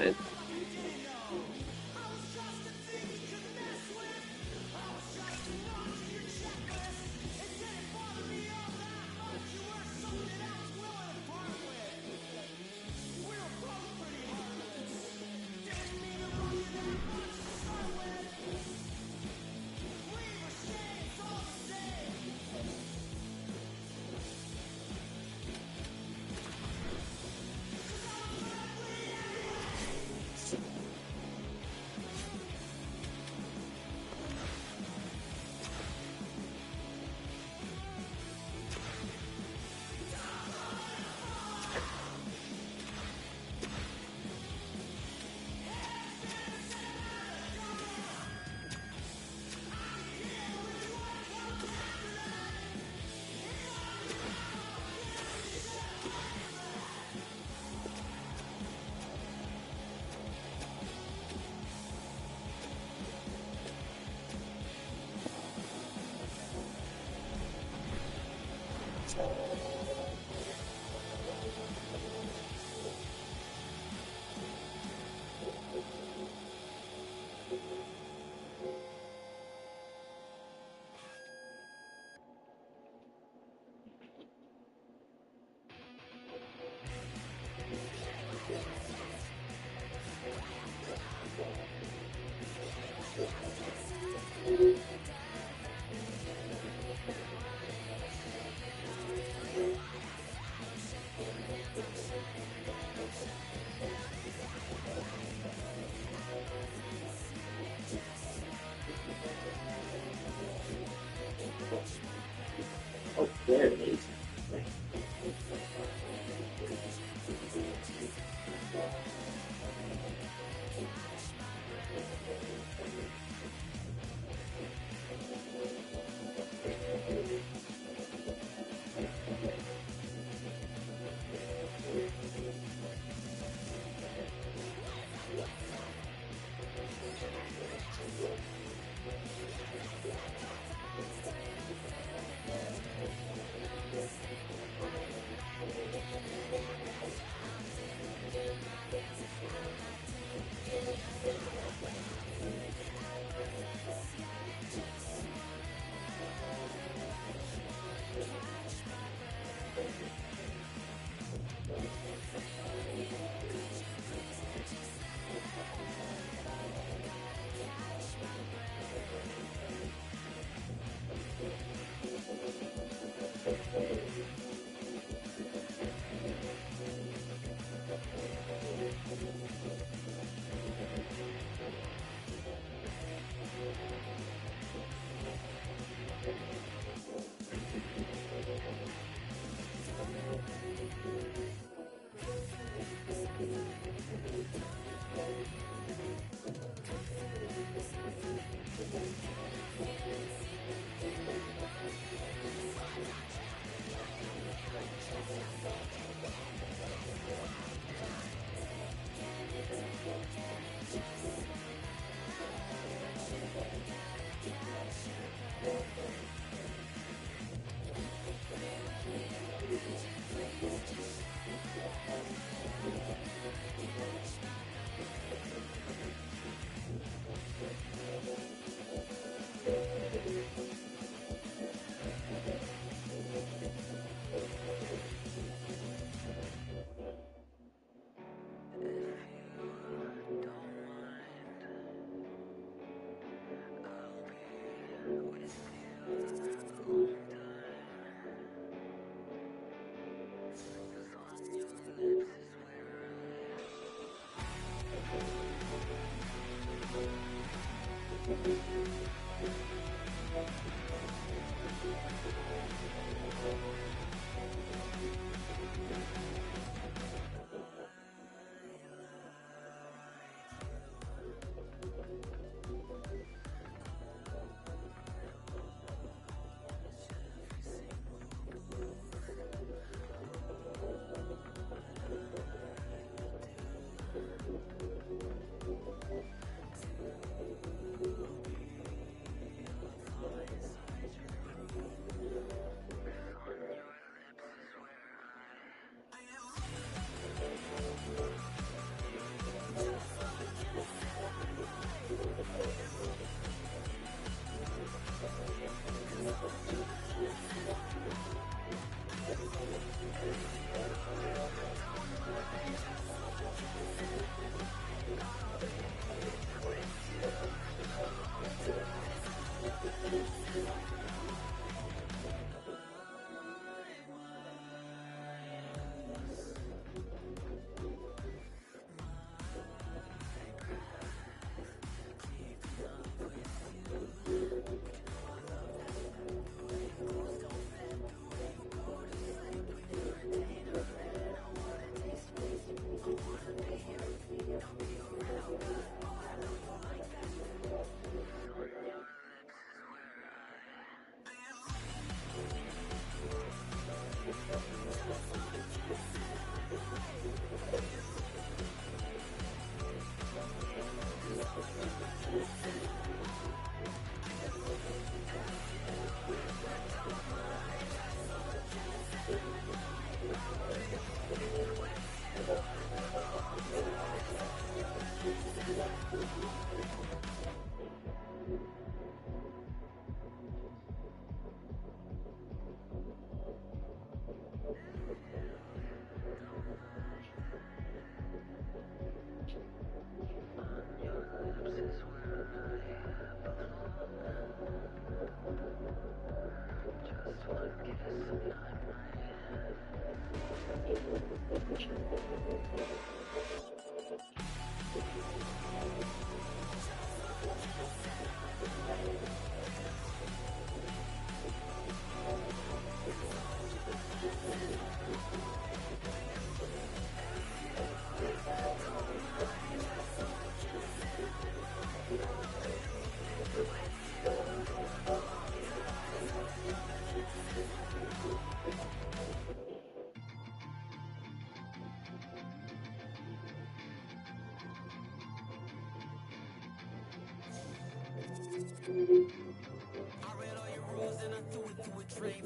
it.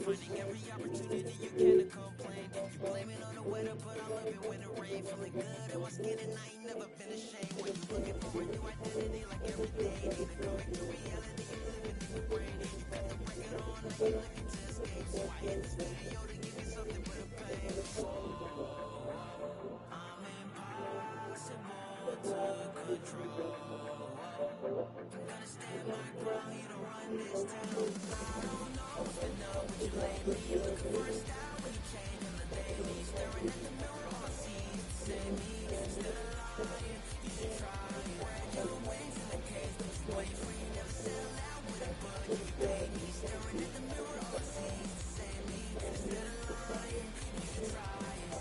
Finding every opportunity you can to complain. You blame it on the weather, but I love it when it rains. Feeling good in my skin and I ain't never been ashamed. When you looking for a new identity like every day. Need to come back to reality, you living in your brain. You got the record on, now you looking to escape. So I hit the studio to give you something but a pain. I'm impossible to control. I'm gonna stand my ground, you don't run this town. I don't know what's been up with you lately. You're looking for a style when you change on the daily. Staring at the mirror, all I see is the same me. Instead of lying, you should try. Spread your wings in the cage, but you wait for you never sell out with a bug in your baby. Staring at the mirror, all I see is the same me. Instead of lying, you should try it.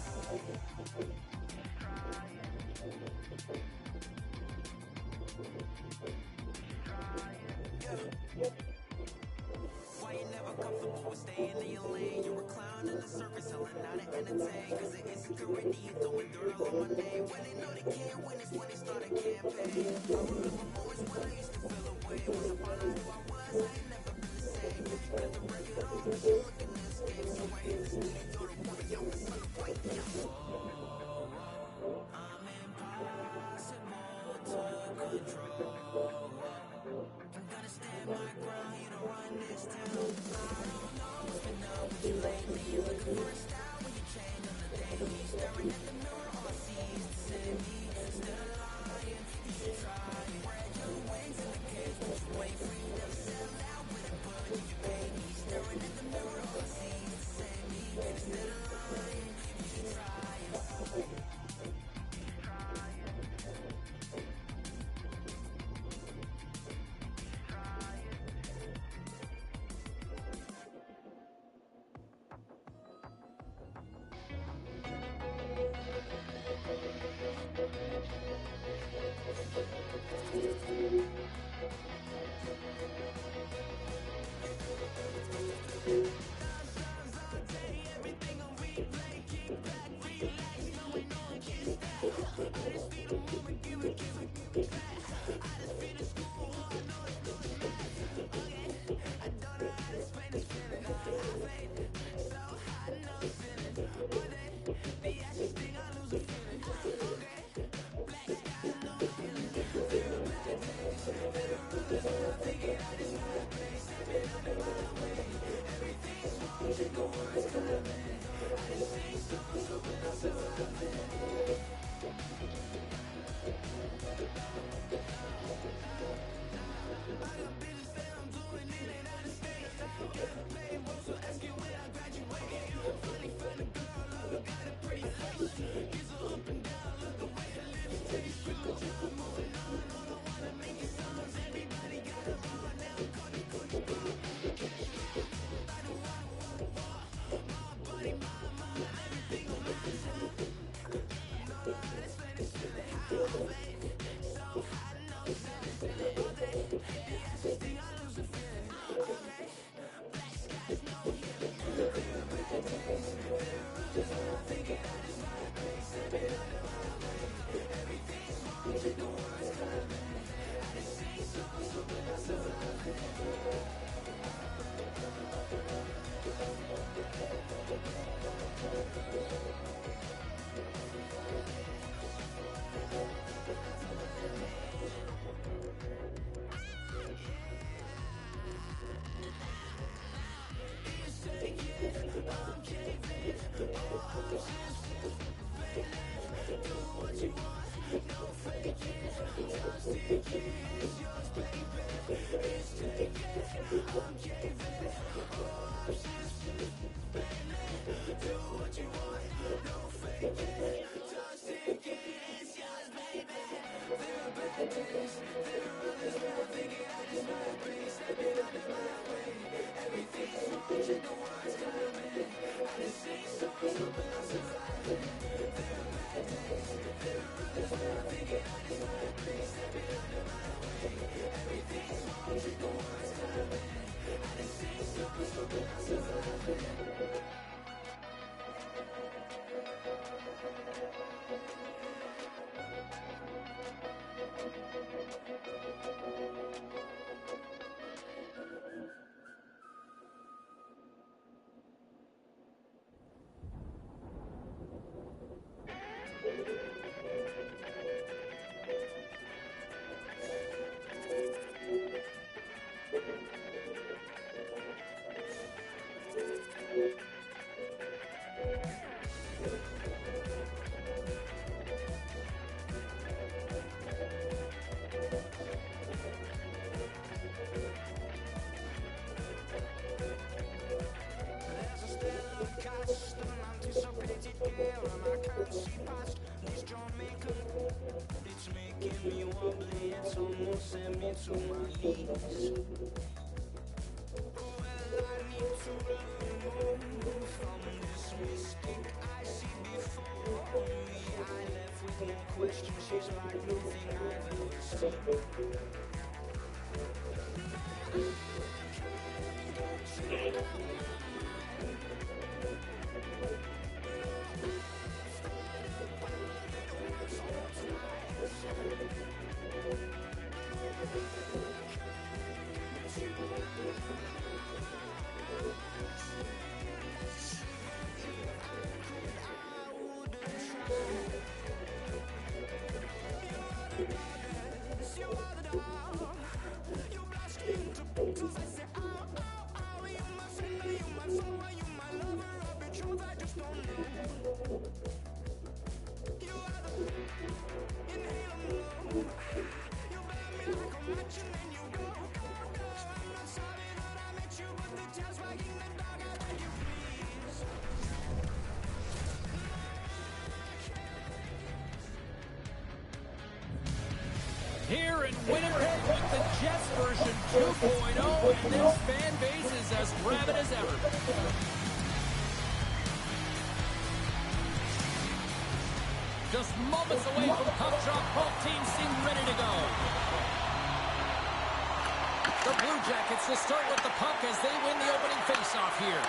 Why you never comfortable with staying in your lane? You're a clown in the circus, selling out to entertain. Cause the insecurity, you throwing dirt all on my name. When they know they can't win, it's when they start a campaign. I remember moments when I used to feel away. Once I found out who I was, I ain't never been the same. You got the record on, but you're looking to escape. So I hit the studio to warn you, it's on the way. I'm impossible to control. I'm gonna stand my ground, you don't run this town. I don't know what's been up with you lately. You're looking for a style when you change on the daily. Staring at the mirror, all I see is the same me. Instead of lying, you should try. Spread your wings in the cage, but you wait for you never sell out with a bug in your baby. Staring at the mirror, all I see is the same me. Instead of lying, you should try. Here in Winnipeg with the Jets version 2.0, and this fan base is as rabid as ever. Just moments away from puck drop, both teams seem ready to go. The Blue Jackets will start with the puck as they win the opening faceoff here.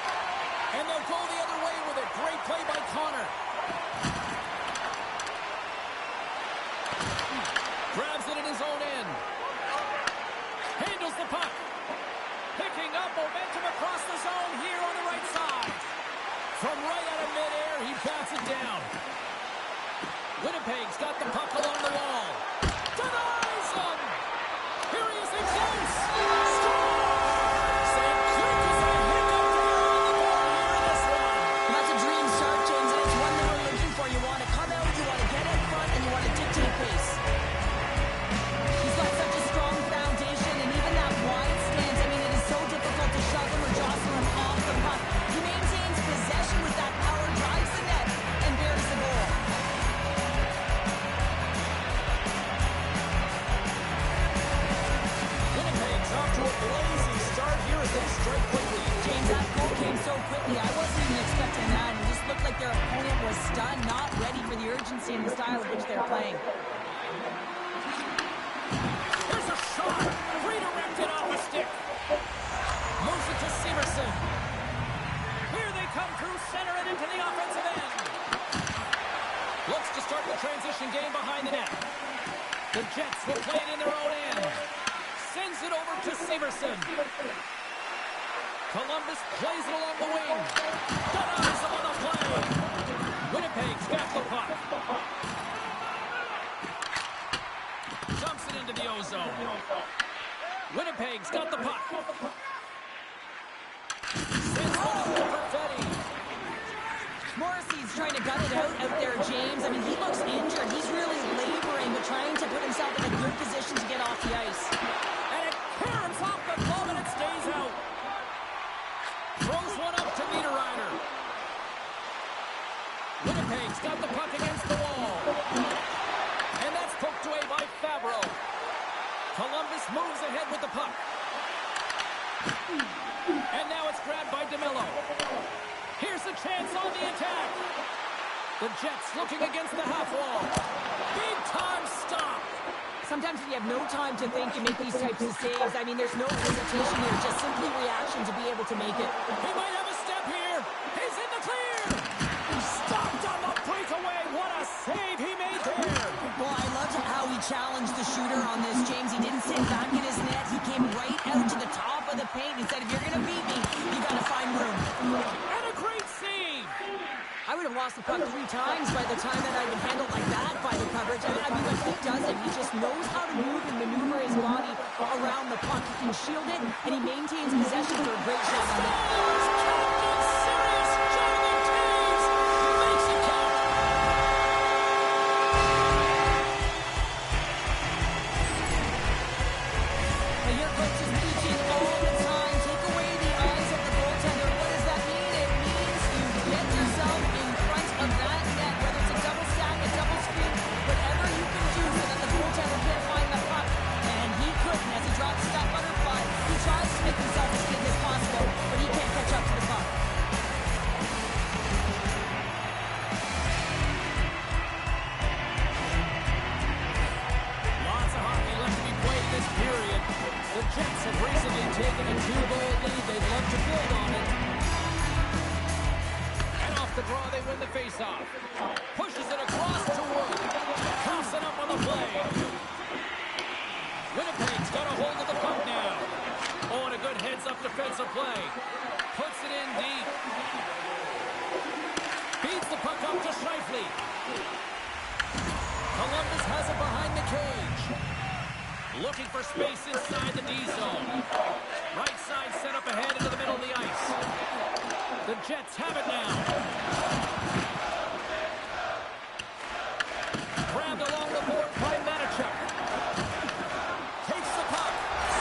And they'll go the other way with a great play by Connor. Grabs it in his own end. Handles the puck. Picking up momentum across the zone here on the right side. From right out of midair, he bats it down. Winnipeg's got the puck along the wall. Denies him! Here he is in close! Scores! And Kirk is a hiccup there on the board here in this one. That's a dream start, James, and it's one that we're looking for. You want to come out, you want to get in front, and you want to dictate pace. He's got such a strong foundation, and even that wide stance, I mean, it is so difficult to shove him or jostle him off the puck. He maintains possession with that power, drives the net, and bears the goal. Winnipeg's off to a blazing start here as they strike quickly. James, that goal came so quickly. I wasn't even expecting that. It just looked like their opponent was stunned, not ready for the urgency and the style of which they're playing. There's a shot. Redirected off a stick. Moves it to Severson. Here they come through center and into the offensive end. Looks to start the transition game behind the net. The Jets will play it in their own end. Sends it over to Severson. Columbus plays it along the wing. Denies him on the play. Winnipeg's got the puck. Dumps it into the ozone. Winnipeg's got the puck. Sends one up to Perfetti. Morrissey's trying to gut it out there, James. I mean, he looks injured. He's really laboring, but trying to put himself in a good position to get off the ice. And it caroms off the glove and it stays out. Throws one up to Niederreiter. Winnipeg's got the puck against the wall. And that's poked away by Fabro. Columbus moves ahead with the puck. And now it's grabbed by DeMello. Here's a chance on the attack. The Jets looking against the half wall. Big time stop. Sometimes when you have no time to think, you make these types of saves. I mean, there's no hesitation here, just simply reaction to be able to make it. He might have a step here. He's in the clear. Stopped on the breakaway. What a save he made there. Well, I loved how he challenged the shooter on this, James. He didn't sit back in his net. He came right out to the top of the paint. He said, if you're going to beat me, you got to find room. And a great save. I would have lost the puck 3 times by the time that I would handle like that by the coverage. I mean, but he doesn't. He just knows how to move and maneuver his body around the puck. He can shield it, and he maintains possession for a great shot on net. Captain Serious Jonathan Toews makes it count. Now your coach is teaching all the time. Take away the eyes of the goaltender. What does that mean? It means you get yourself in front of that net, whether it's a double stack, a double screen, whatever you can do so that the goaltender can't find the puck. And he couldn't as he drops that butterfly. He tries to make himself as big as possible, but he can't catch up to the puck. Lots of hockey left to be played in this period. The Jets have recently taken a 2-goal lead. They'd love to build on it. And off the draw, they win the faceoff. Pushes it across to Wood. Carlson up on the play. Winnipeg's got a hold of the puck now. Oh, and a good heads-up defensive play. Puts it in deep. Feeds the puck up to Scheifele. Columbus has it behind the cage. Looking for space inside the D zone. Right side set up ahead into the middle of the ice. The Jets have it now. Grabbed along the board by Manichuk. Takes the puck.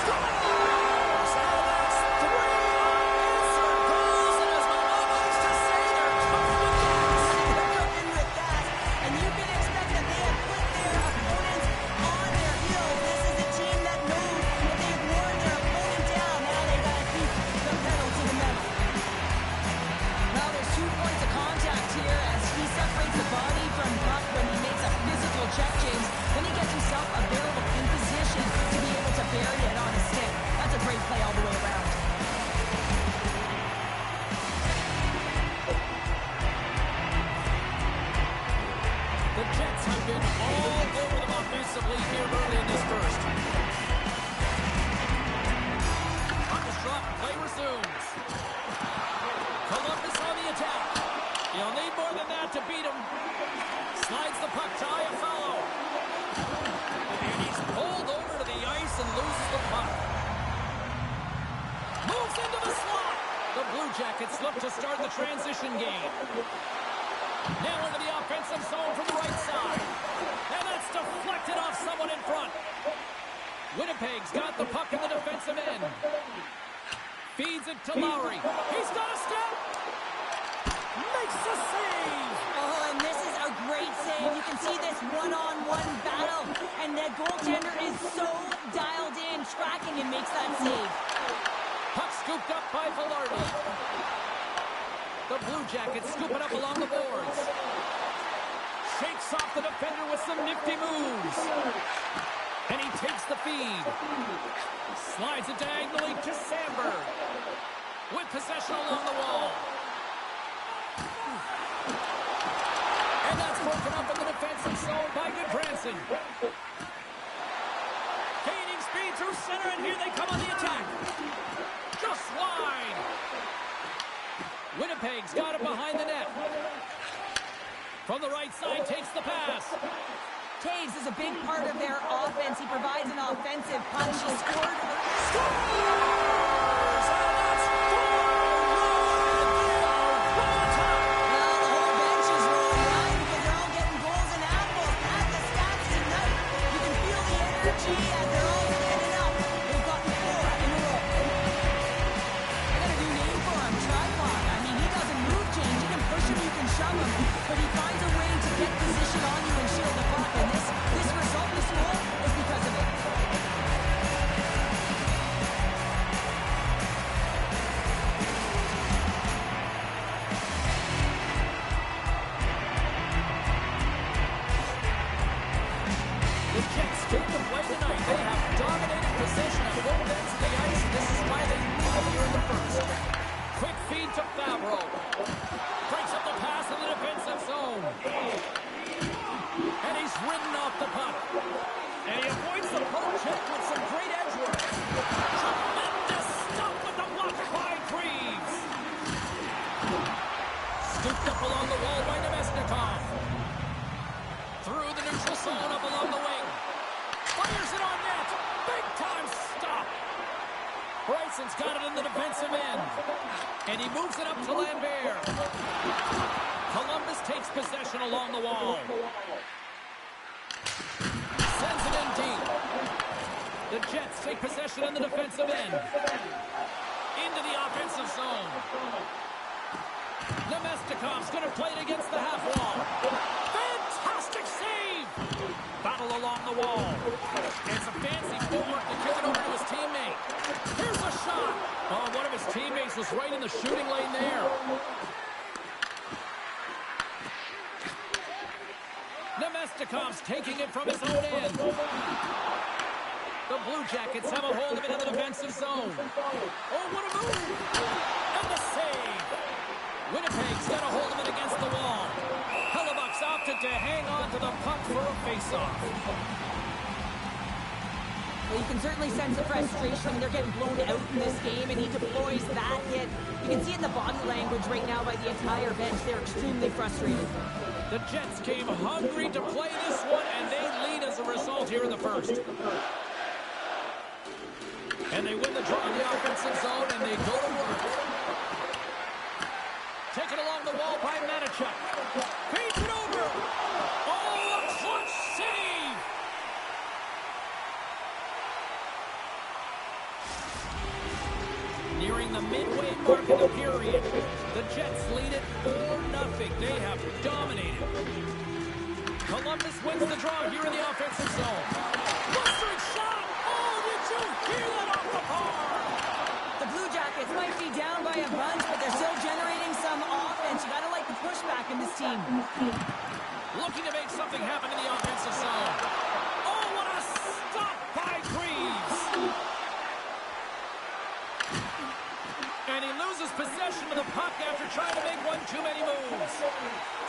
Scores! And that's 3 unanswered goals. And as my mom likes to say, they're cooking with gas. They're cooking with gas, and you can expect that they have put their opponents on their heels. This is a team that knows that they have worn their opponent down. Now they got to keep the pedal to the metal. Now there's 2 points of contact here as he separates the body from puck when he makes a physical check, James. Then he gets himself available in position to be able to bury it on his stick. That's a great play all the way around. The Jets have been all over them offensively here early in this first. Puck is dropped, play resumes. Columbus on the attack. He'll need more than that to beat him. Slides the puck to Iafallo. And he's pulled over to the ice and loses the puck. Moves into the slot. The Blue Jackets look to start the transition game. Now into the offensive zone from the right side. And that's deflected off someone in front. Winnipeg's got the puck in the defensive end. Feeds it to Lowry. He's got a step. Makes the save. Oh, and this is a great save. You can see this one-on-one battle. And the goaltender is so dialed in, tracking and makes that save. Puck scooped up by Velarde. The Blue Jackets scoop it up along the boards. Shakes off the defender with some nifty moves. And he takes the feed. Slides it diagonally to Sandberg. With possession along the wall. And that's broken up in the defensive zone by Goodbranson. Gaining speed through center, and here they come on the attack. Just wide. Winnipeg's got it behind the net. From the right side, takes the pass. Toews is a big part of their offense. He provides an offensive punch. He scored. Scores! And that's 4-1. Well, the whole bench is rolling right because they're all getting goals and apples. Add the stats tonight. You can feel the energy as they're all standing up. They've gotten 4 in a row. I got a new name for him, Tripod. I mean, he doesn't move, James. You can push him, you can shove him, but he finds first. Quick feed to Favreau. Breaks up the pass in the defensive zone. And he's ridden off the puck. And he avoids the poke check with some great edge work. Tremendous stop with the block by Greaves. Scooped up along the wall by Nemesnikov. Through the neutral zone up along the wing. Fires it on net. Big time stop. Bryson's got it in the defensive end. And he moves it up to Lambert. Columbus takes possession along the wall. Sends it in deep. The Jets take possession in the defensive end. Into the offensive zone. Nemestikov's going to play it against the half wall. Fantastic save! Battle along the wall. And some fancy footwork to kick it over to his teammate. Here's a shot. Oh, one of his teammates was right in the shooting lane there. Nemestikov's taking it from his own end. The Blue Jackets have a hold of it in the defensive zone. Oh, what a move! And the save! Winnipeg's got a hold of it against the wall. Hellebuck's opted to hang on to the puck for a face-off. Well, you can certainly sense the frustration when they're getting blown out in this game, and he deploys that hit. You can see it in the body language right now by the entire bench. They're extremely frustrated. The Jets came hungry to play this one, and they lead as a result here in the first. And they win the draw in the offensive zone, and they go to work. Taken along the wall by Manichuk. Feeds it over. Oh, a clutch save! Nearing the midway mark of the period, the Jets lead it 4-0. They have dominated. Columbus wins the draw here in the offensive zone. Bustering shot! Oh, did you hear that off the bar? The Blue Jackets might be down by a bunch, but they're still generating some offense. You gotta like the pushback in this team. Looking to make something happen in the offensive zone. Oh, what a stop by Greaves! And he loses possession of the puck after trying to make one too many moves.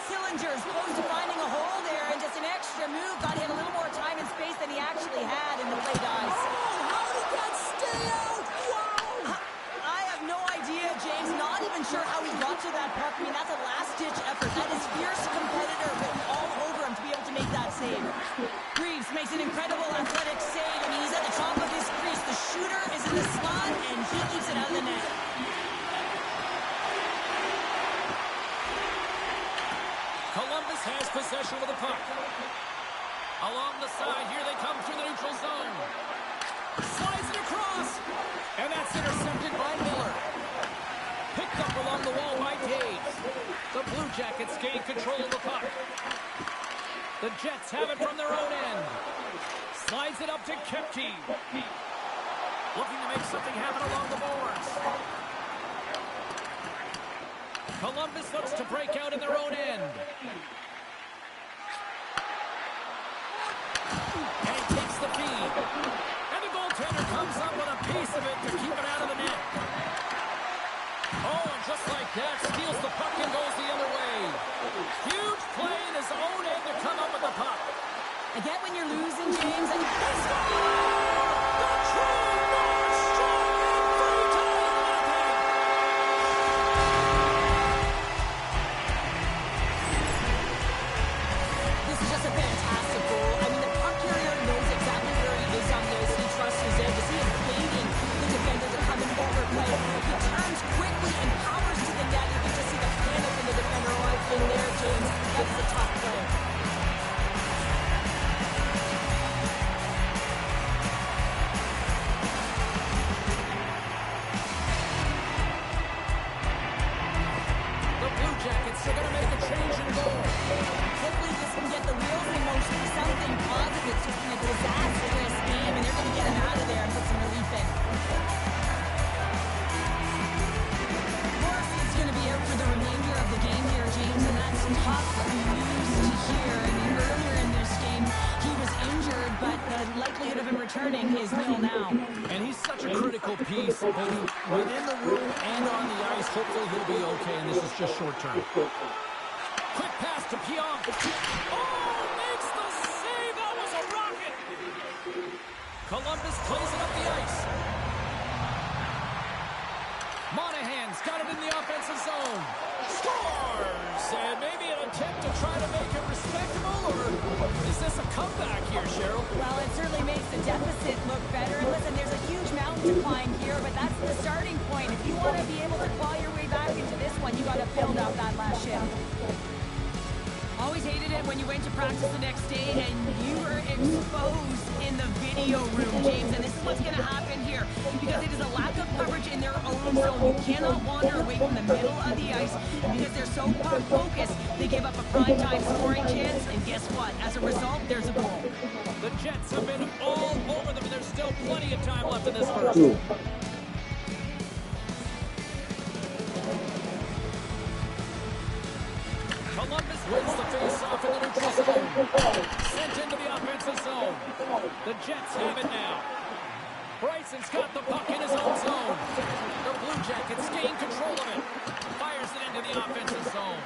Sillinger's close to finding a hole there, and just an extra move got him a little more time and space than he actually had, and the play dies. Oh, how did that stay out? Wow! I have no idea, James. Not even sure how he got to that puck. I mean, that's a last-ditch effort. That is fierce competitor written all over him to be able to make that save. Greaves makes an incredible athletic save. I mean, he's at the top of his crease. The shooter is in the slot, and he keeps it out of the net. Columbus has possession of the puck. Along the side, here they come through the neutral zone. Slides it across. And that's intercepted by Miller. Picked up along the wall by Taves. The Blue Jackets gain control of the puck. The Jets have it from their own end. Slides it up to Kepke. Looking to make something happen along the boards. Columbus looks to break out in their own end. And he takes the feed. And the goaltender comes up with a piece of it to keep it out of the net. Oh, and just like that, steals the puck and goes the other way. Huge play in his own end to come up with the puck. I get when you're losing, James, and They score! The True North strong and free to Winnipeg! piece, both within the room and on the ice. Hopefully he'll be okay, and this is just short term. Quick pass to Pionk. Oh, makes the save. That was a rocket. Columbus plays it up the ice. Monahan's got it in the offensive zone. Scores! And maybe an attempt to try to make it respectable, or is this a comeback here, Cheryl? Well, it certainly makes the deficit look better. And listen, there's a huge mountain to climb here, but that's the starting point. If you want to be able to claw your way back into this one, you got to build out that last shift. Always hated it when you went to practice the next day and you were exposed in the video room, James. And this is what's going to happen here because it is a lack of coverage in their own zone. You cannot wander away from the middle of the ice because they're so puck focused. They give up a prime time scoring chance, and guess what? As a result, there's a goal. The Jets have been all over them, and there's still plenty of time left in this first. Columbus wins the face-off in the neutral zone. Sent into the offensive zone. The Jets have it now. Bryson's got the puck in his own zone. The Blue Jackets gain control of it. Fires it into the offensive zone.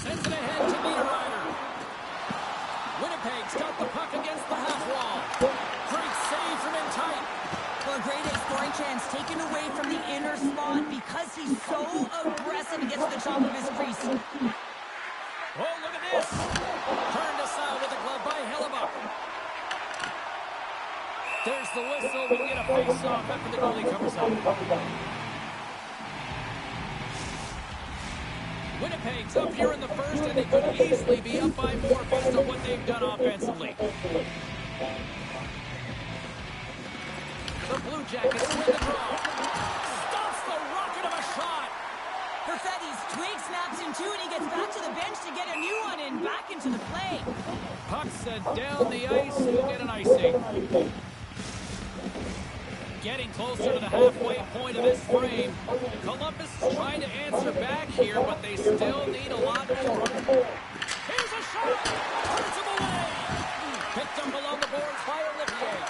Sends it ahead to Niederreiter. Winnipeg's got the puck against the half wall. Great save from in tight. Well, a great scoring chance taken away from the inner slot because he's so aggressive and gets to the top of his crease. Oh, look at this. Turned aside with a glove by Hellebuck. There's the whistle. We'll get a face-off after the goalie covers up. Winnipeg's up here in the first, and they could easily be up by more based on what they've done offensively. The Blue Jackets win the draw. Stops the rocket of a shot. Perfetti's twig snaps in two, and he gets back to the bench to get a new one and back into the play. Puck sent down the ice. We'll get an icing. Getting closer to the halfway point of this frame. Columbus is trying to answer back here, but they still need a lot more. Here's a shot. Hurts him away. Picked up along the boards by Olivier.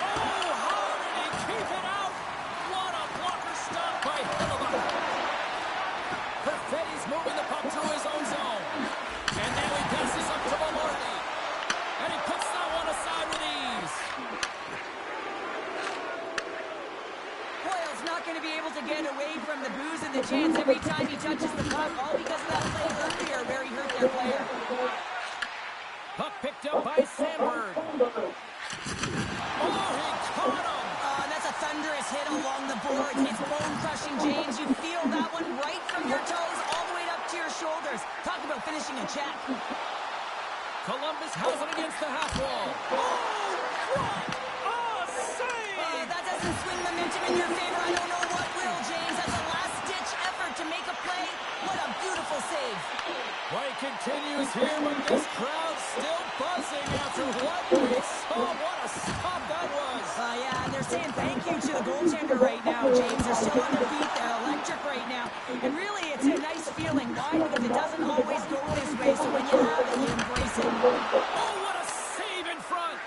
Oh, how did he keep it out? What a blocker stop by Hellebuck. Perfetti's moving the puck through his own zone. And now he passes up to Maloney. And he puts that one aside with ease. Hoyle's not going to be able to get away from the booze and the chance every time he touches the puck, all because of that play earlier where he hurt their player. Puck picked up by Sandberg. Oh, he caught him. That's a thunderous hit along the boards. It's bone-crushing, James. You feel that one right from your toes all the way up to your shoulders. Talk about finishing a check. Columbus has it against the half wall. Oh, what a save! That doesn't swing momentum in your favor. I don't know what will, James. That's a last-ditch effort to make a play. What a beautiful save. Play continues here, but this crowd's still buzzing after what we saw. What a stop that was. Yeah, and they're saying thank you to the goaltender right now, James. They're still on their feet. They're electric right now. And really, it's a nice feeling. Why? Because it doesn't always go this way. So when you have it, you embrace it. Oh, what a save in front.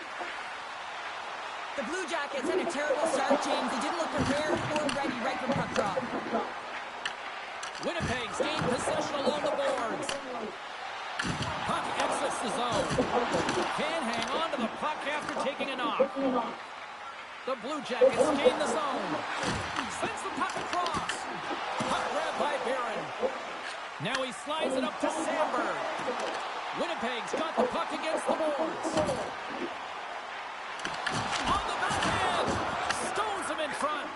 The Blue Jackets had a terrible start, James. They didn't look prepared or ready right from puck drop. Winnipeg's gained possession along the boards. Puck exits the zone. Can hang on to the puck after taking a knock. The Blue Jackets gain the zone. Sends the puck across. Puck grabbed by Barron. Now he slides it up to Sandberg. Winnipeg's got the puck against the boards. On the backhand. Stones him in front.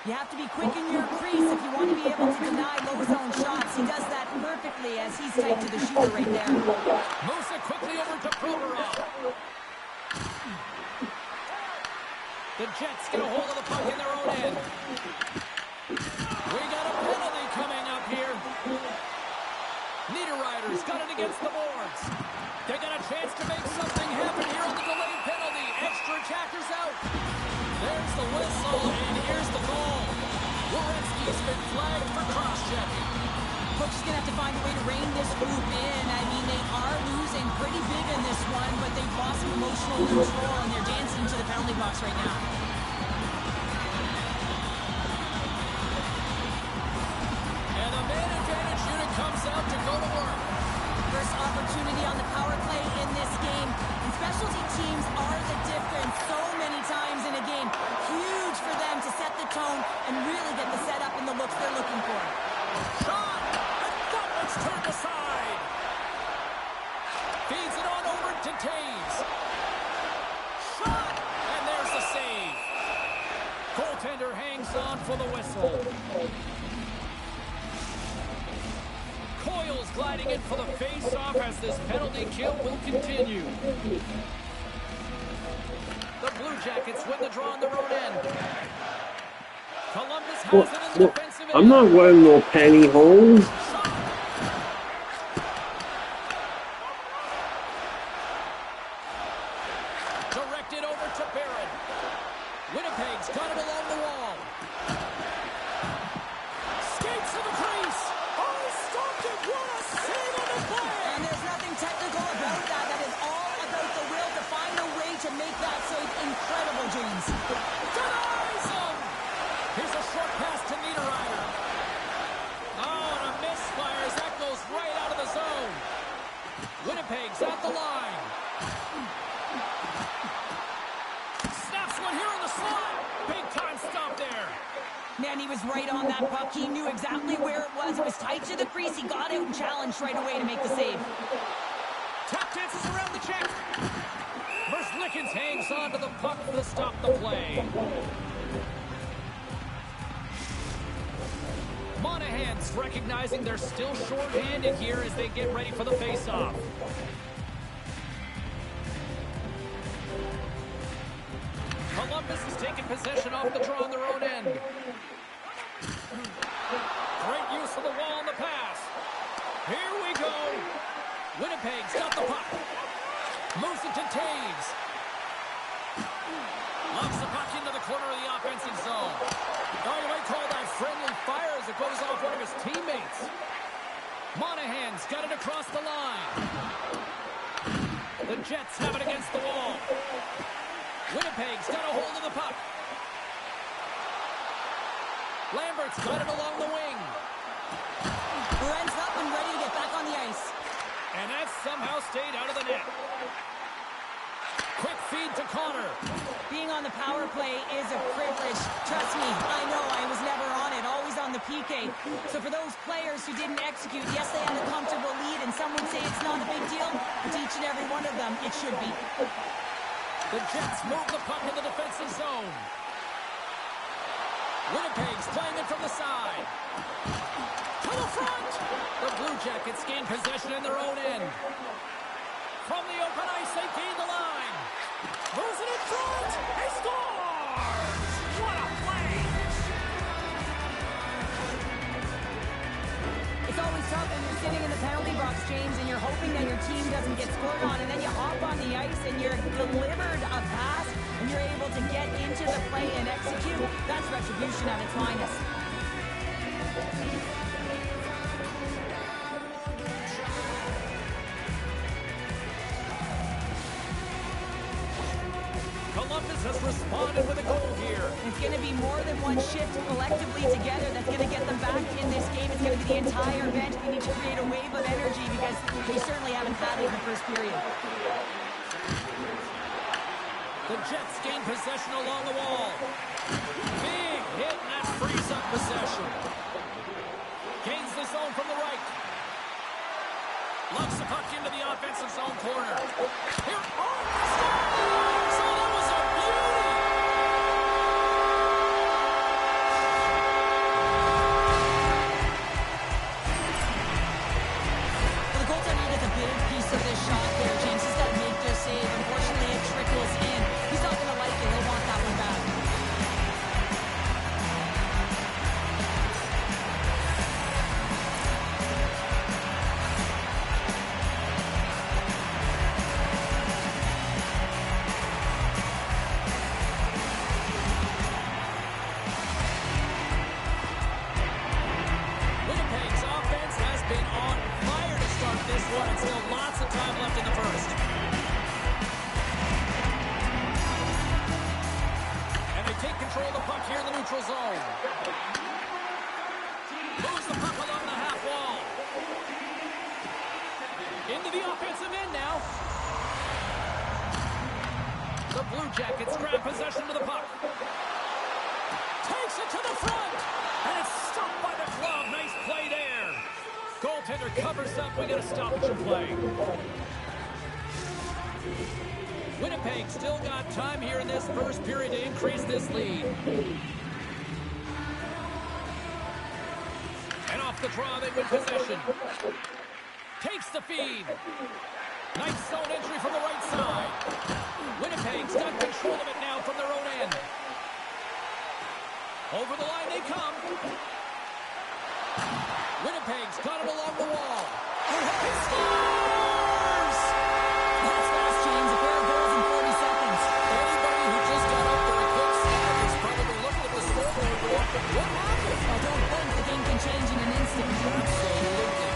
You have to be quick in your crease if you want to be able to deny low zone shots. He does that perfectly as he's tight to the shooter right there. Moves it quickly over to Provorov. The Jets get a hold of the puck in their own end. We got a penalty coming up here. Niederreiter's got it against the boards. They got a chance to make something happen here on the delayed penalty. Extra attackers out. There's the whistle, and here's the goal. Werenski's been flagged for cross-checking. Coach is going to have to find a way to rein this group in. I mean, they are losing pretty big in this one, but they've lost some emotional control, and they're dancing to the penalty box right now. to Taves. Shot! And there's the save. Goaltender hangs on for the whistle. Coyle's gliding in for the face-off as this penalty kill will continue. The Blue Jackets win the draw on their own end. Columbus has it in the defensive end. I'm not wearing no pantyhose. Directed over to Barron. Winnipeg's got it along the wall. Skates to the crease. Oh, he stopped it. What a save on the play. And there's nothing technical about that. That is all about the will to find a way to make that save incredible, James. Denies him. Here's a short pass to Niederreiter. Oh, and a misfire as that goes right out of the zone. Winnipeg's at the line. Snaps one here in the slot. Big time stop there. Man, he was right on that puck. He knew exactly where it was. It was tight to the crease. He got out and challenged right away to make the save. Tap dances around the check. Merzlikins hangs on to the puck to stop the play. Monahan's recognizing they're still short-handed here as they get ready for the face-off. Columbus has taken possession off the draw on their own end. Great use of the wall on the pass. Here we go. Winnipeg's got the puck. Moves it to Taves. Loves the puck into the corner of the offensive zone. Oh, you might call that friendly fire as it goes off one of his teammates. Monahan's got it across the line. The Jets have it against the wall. Winnipeg's got a hold of the puck. Lambert's got it along the wing. Brent's up and ready to get back on the ice. And that somehow stayed out of the net. Quick feed to Connor. Being on the power play is a privilege. Trust me, I know I was never on it, always on the PK. So for those players who didn't execute, yes, they had a comfortable lead, and some would say it's not a big deal, but to each and every one of them, it should be. The Jets move the puck in the defensive zone. Winnipeg's playing it from the side. To the front! The Blue Jackets gain possession in their own end. From the open ice, they gain the line. Moves it in front! He scores! What a play! It's always tough when you're sitting in the penalty box, James, and you're hoping that your team doesn't get scored on, and then you hop on the ice and you're delivered a pass, and you're able to get into the play and execute. That's retribution at its finest. Columbus has responded with a goal here. It's going to be more than one shift collectively together that's going to get them back in this game. It's going to be the entire bench. We need to create a wave of energy because they certainly haven't had it in the first period. The Jets gain possession along the wall. Big hit, and that frees up possession. Gains the zone from the right. Lugs the puck into the offensive zone corner. Here, scores! So that was a beauty! Well, the goaltender gets a big piece of this shot there, James. He's got to make this save. Unfortunately, it trickles in. He's not going to like it. He'll want that one back. Winnipeg's offense has been on fire to start this one, and still lots of time left in the first. And they take control of the puck here in the neutral zone. Moves the puck along the half wall. Into the offensive end now. The Blue Jackets grab possession of the puck. Takes it to the front. And it's stopped by the glove. Nice play there. Goaltender covers up. We got a stoppage in play. Winnipeg still got time here in this first period to increase this lead. And off the draw, they win possession. Takes the feed. Nice zone entry from the right side. Winnipeg's got control of it now from their own end. Over the line they come. Winnipeg's got it along the wall. He scores! That's fast, James. A pair of goals in 40 seconds. Anybody who just got up for a quick snap is probably looking at the scoreboard going, what happened? Well, don't think the game can change in an instant. Absolutely.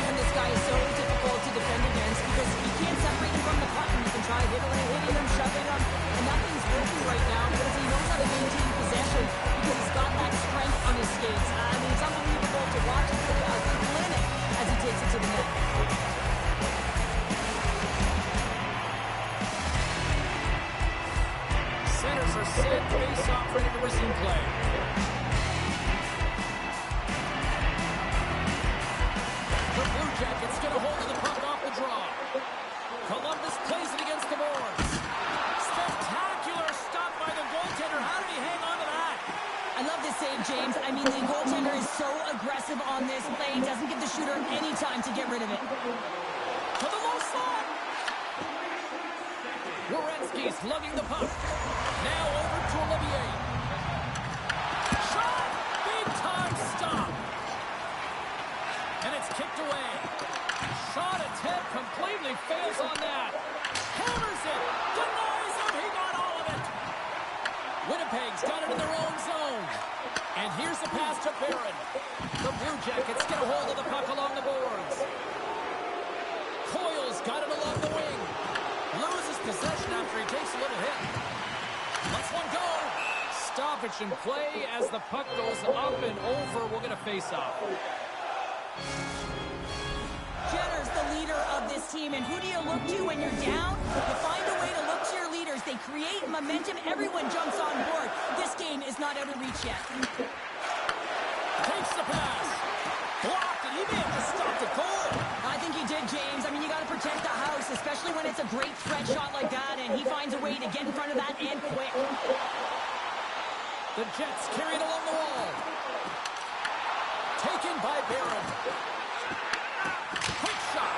And this guy is so difficult to defend against because you can't separate him from the puck, and you can try hitting him, shoving him, and nothing's working right now because he knows how to maintain possession because he's got that strength on his skates. I mean, it's unbelievable to watch him put a clinic as he takes it to the net. Centers are set, face-off ready to resume play. The Blue Jackets get a hold of the puck off the draw. Columbus plays it against the boards. Spectacular stop by the goaltender. How did he hang on to that? I love this save, James. I mean, the goaltender is so aggressive on this play. He doesn't give the shooter any time to get rid of it. To the low slot. Werenski's lugging the puck. Now over to Olivier. Shot! Big time stop. And it's kicked away. Shot attempt completely fails on that. Hammers it. Denies him. He got all of it. Winnipeg's got it in their own zone. And here's the pass to Barron. The Blue Jackets get a hold of the puck along the boards. Coyle's got it along the wing. Loses possession after he takes a little hit. Let's one go. Stoppage in play as the puck goes up and over. We'll get a face-off. Jenner's the leader of this team, and who do you look to when you're down? You find a way to look to your leaders. They create momentum. Everyone jumps on board. This game is not out of reach yet. Takes the pass. Blocked, and he may have just stopped the goal. I think he did, James. I mean, you got to protect the house, especially when it's a great threat shot like that, and he finds a way to get in front of that and quick. The Jets carry it along the wall. Taken by Barron. Quick shot.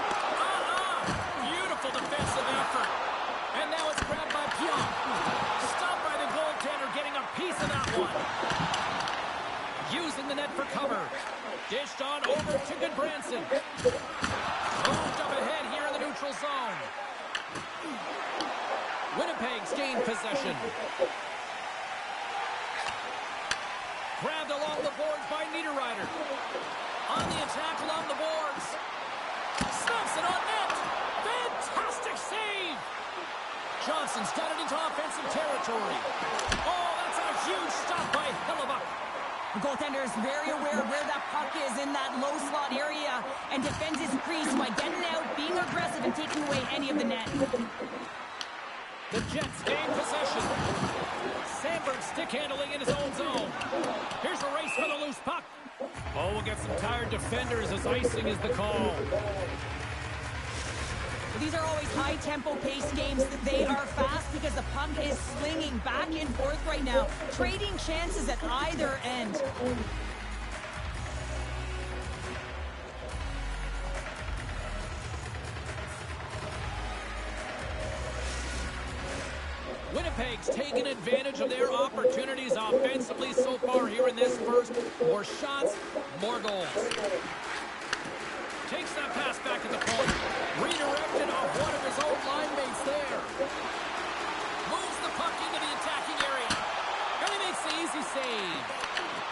Beautiful defensive effort. And now it's grabbed by Pionk. Stopped by the goaltender, getting a piece of that one. Using the net for cover. Dished on over to Goodbranson. Moved up ahead here in the neutral zone. Winnipeg's gained possession. Grabbed along the boards by Niederreiter. On the attack along the boards. Snaps it on net. Fantastic save. Johnson's got it into offensive territory. Oh, that's a huge stop by Hellebuyck. The goaltender is very aware of where that puck is in that low slot area and defends his crease by getting out, being aggressive, and taking away any of the net. The Jets gain possession. Sandberg stick handling in his own zone. Here's a race for the loose puck. Oh, we'll get some tired defenders as icing is the call. These are always high-tempo pace games. They are fast because the puck is slinging back and forth right now, trading chances at either end. Winnipeg's taken advantage of their opportunities offensively so far here in this first. More shots, more goals. Takes that pass back to the point. Redirected off one of his own line mates there. Moves the puck into the attacking area. And he makes the easy save.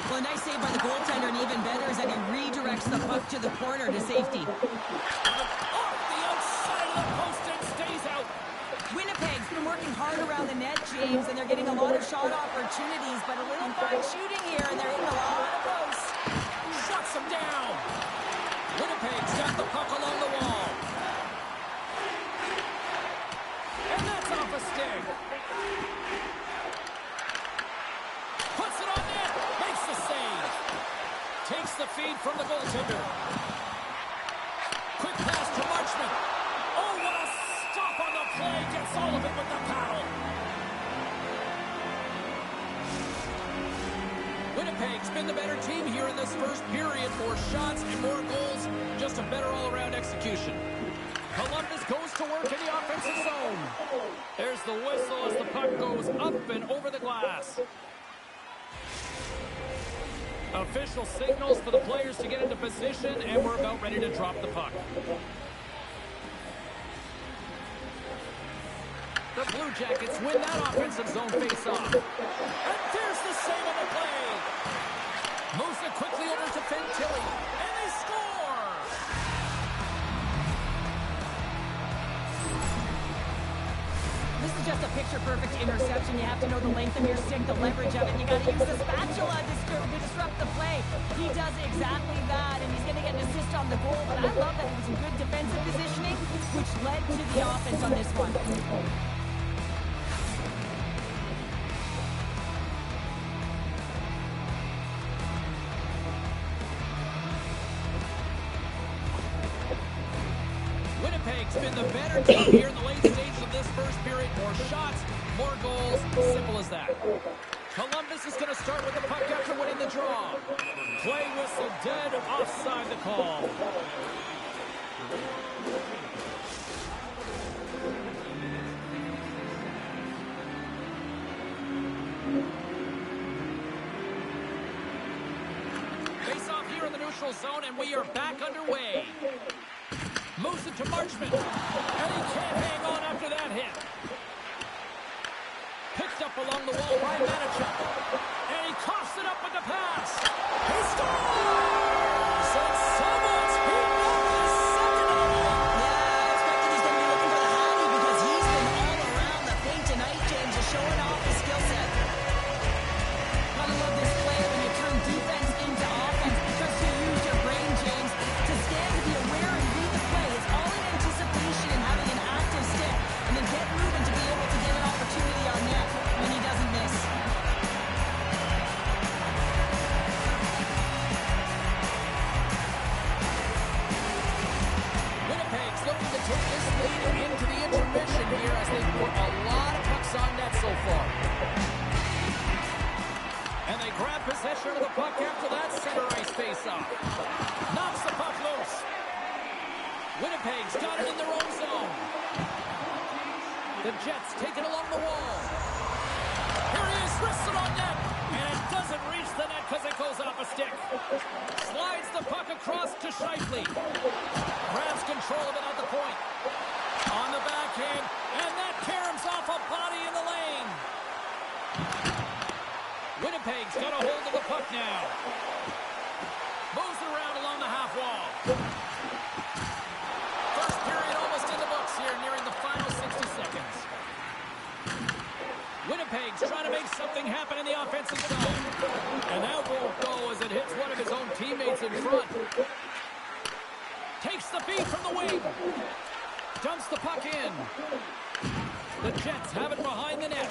Well, a nice save by the goaltender, and even better is that he redirects the puck to the corner to safety. Off the outside of the post and stays out. Winnipeg's been working hard around the net, James, and they're getting a lot of shot opportunities, but a little fine shooting here, and they're hitting a lot of posts. Shuts him down. Winnipeg's got the puck along the wall. And that's off a stick. Puts it on net. Makes the save. Takes the feed from the goaltender. Quick pass to Marchment. Oh, what a Winnipeg's been the better team here in this first period. More shots and more goals. Just a better all-around execution. Columbus goes to work in the offensive zone. There's the whistle as the puck goes up and over the glass. Official signals for the players to get into position, and we're about ready to drop the puck. The Blue Jackets win that offensive zone face-off. And there's the save on the play. Moves it quickly over to Fantilli, and they score! This is just a picture-perfect interception. You have to know the length of your stick, the leverage of it. You got to use the spatula to disrupt the play. He does exactly that, and he's going to get an assist on the goal. But I love that it was some good defensive positioning, which led to the offense on this one. Winnipeg's been the better team here in the late stages of this first period. More shots, more goals. Simple as that. Columbus is going to start with the puck after winning the draw. Play whistle dead, offside the call. Face off here in the neutral zone, and we are back underway. Moves it to Marchment, and he can't hang on after that hit. Picked up along the wall by Manichuk, and he coughs it up with the pass. He scores! And someone's beaten up his second of the night. Yeah, I expected he's going to be looking for the Hattie because he's been all around the paint tonight, James, just showing off his skill set. Gotta love this play when you turn defense into offense because you use your brain, James, to stand to be aware and read the play. It's all in anticipation and having an active stick, and then get moving to be able to get an opportunity on net, and he doesn't miss. Winnipeg's looking to take this lead into the intermission here as they've put a lot of pucks on net so far. And they grab possession of the puck after that center ice face-off. Knocks the puck loose. Winnipeg's got it in their own zone. The Jets take it along the wall. Here he is, wristed on net. And it doesn't reach the net because it goes off a stick. Slides the puck across to Scheifele. Grabs control of it at the point. On the backhand. And that caroms off a body in the lane. Winnipeg's got a hold of the puck now. Moves around along the half wall. First period almost in the books here, nearing the final 60 seconds. Winnipeg's trying to make something happen in the offensive zone. And that won't go as it hits one of his own teammates in front. Takes the feed from the wing. Dumps the puck in. The Jets have it behind the net.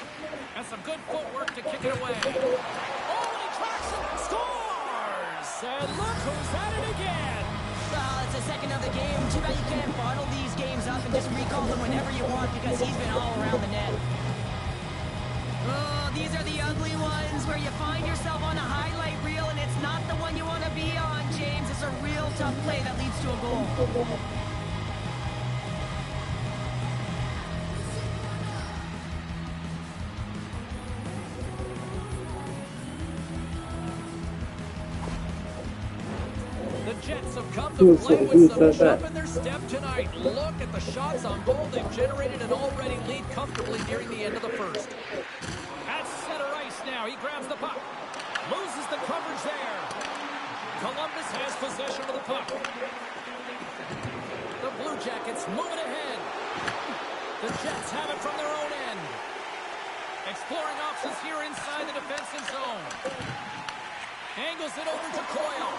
And some good footwork to kick it away. Oh, and he tracks it. Scores! And look who's at it again. Well, it's the second of the game. Too bad you can't bottle these games up and just recall them whenever you want because he's been all around the net. Oh, these are the ugly ones where you find yourself on a highlight reel and it's not the one you want to be on, James. It's a real tough play that leads to a goal. The Jets have come to play with some jump in their step tonight. Look at the shots on goal. They've generated an already lead comfortably nearing the end of the first. At center ice now. He grabs the puck. Loses the coverage there. Columbus has possession of the puck. The Blue Jackets moving ahead. The Jets have it from their own end. Exploring options here inside the defensive zone. Angles it over to Coyle.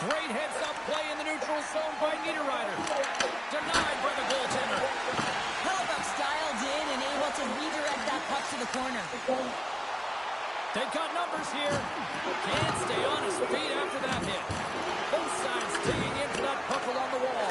Great heads-up play in the neutral zone by Niederreiter. Denied by the goaltender. Hellebuyck's dialed in and able to redirect that puck to the corner. They've got numbers here. Can't stay on his feet after that hit. Both sides digging into that puck along the wall.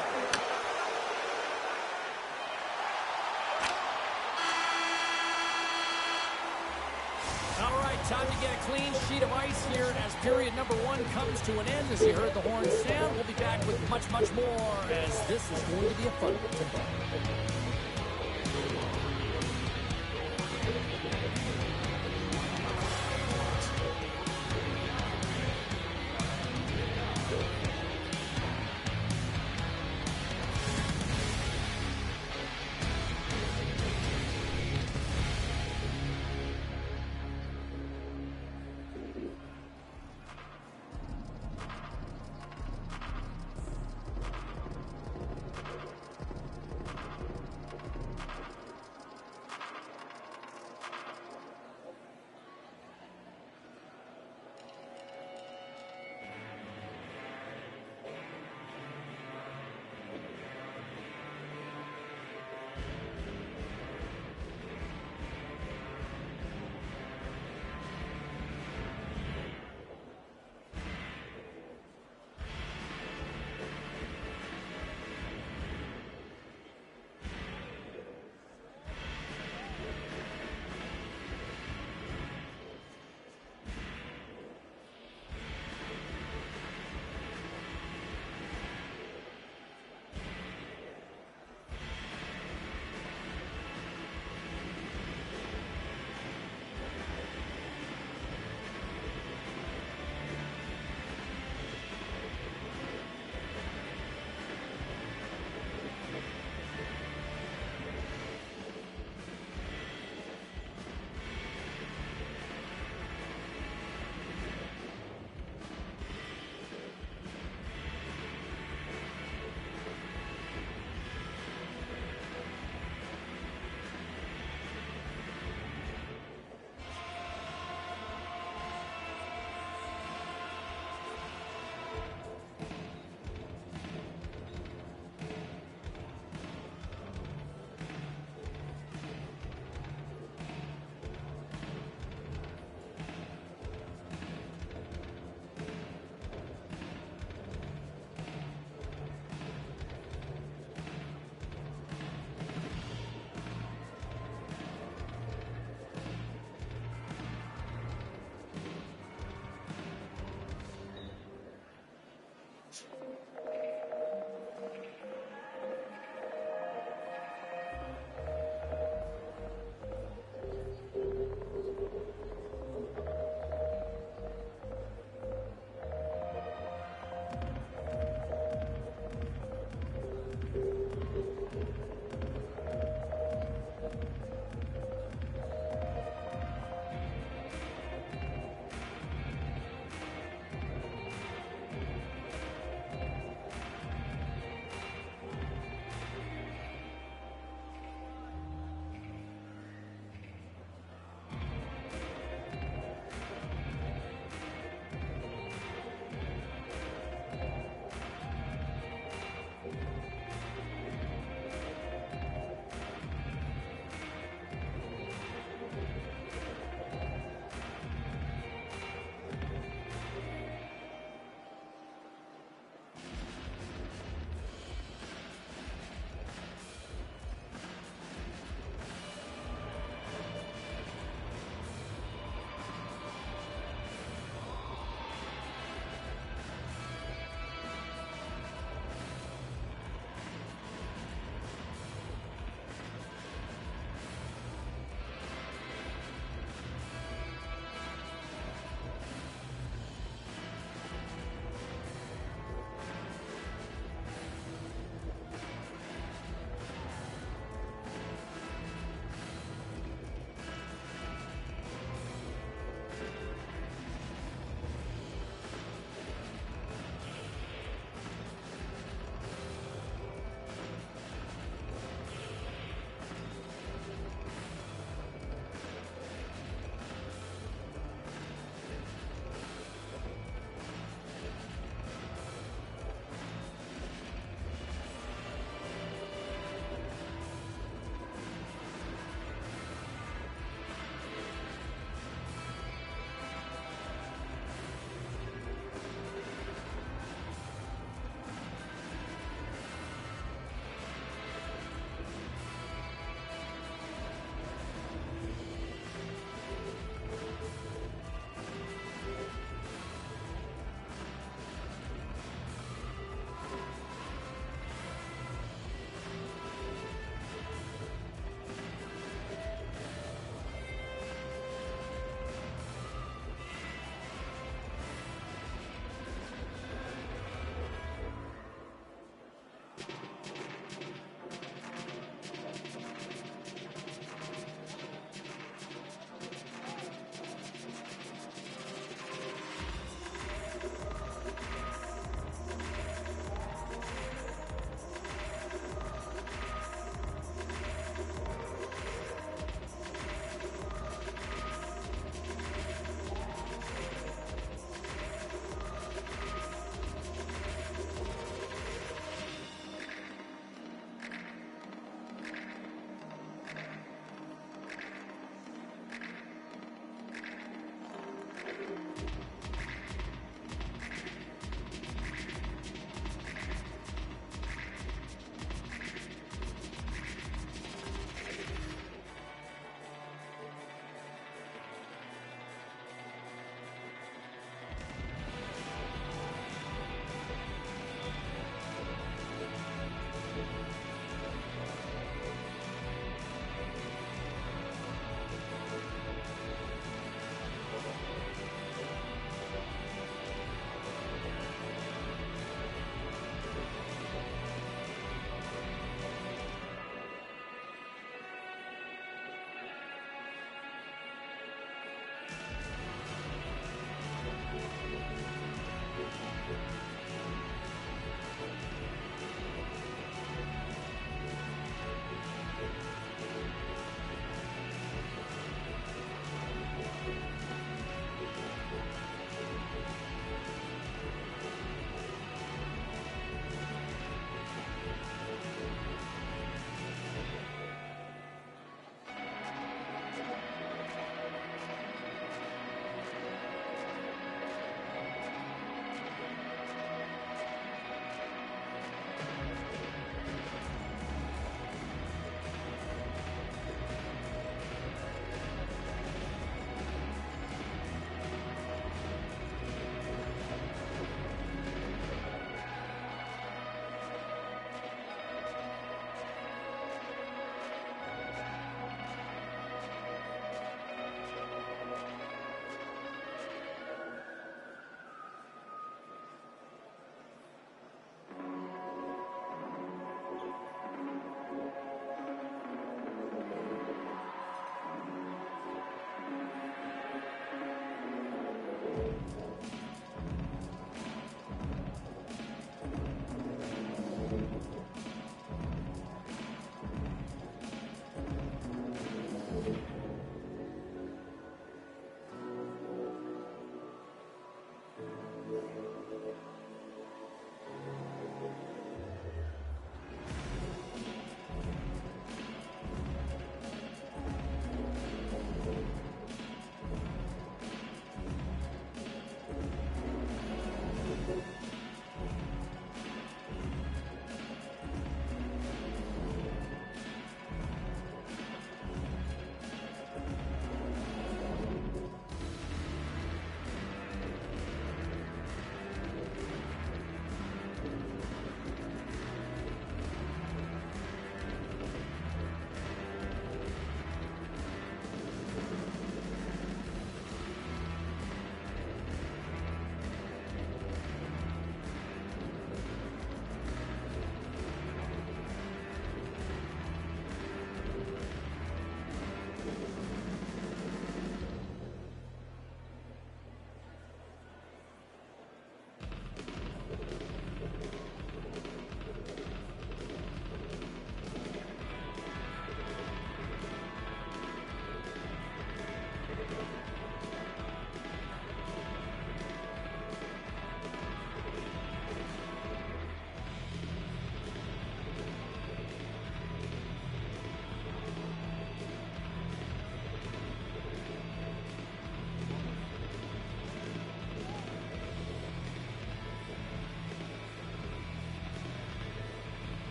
All right, time to get clean sheet of ice here as period number 1 comes to an end. As you heard the horn sound, we'll be back with much, much more as this is going to be a fun one.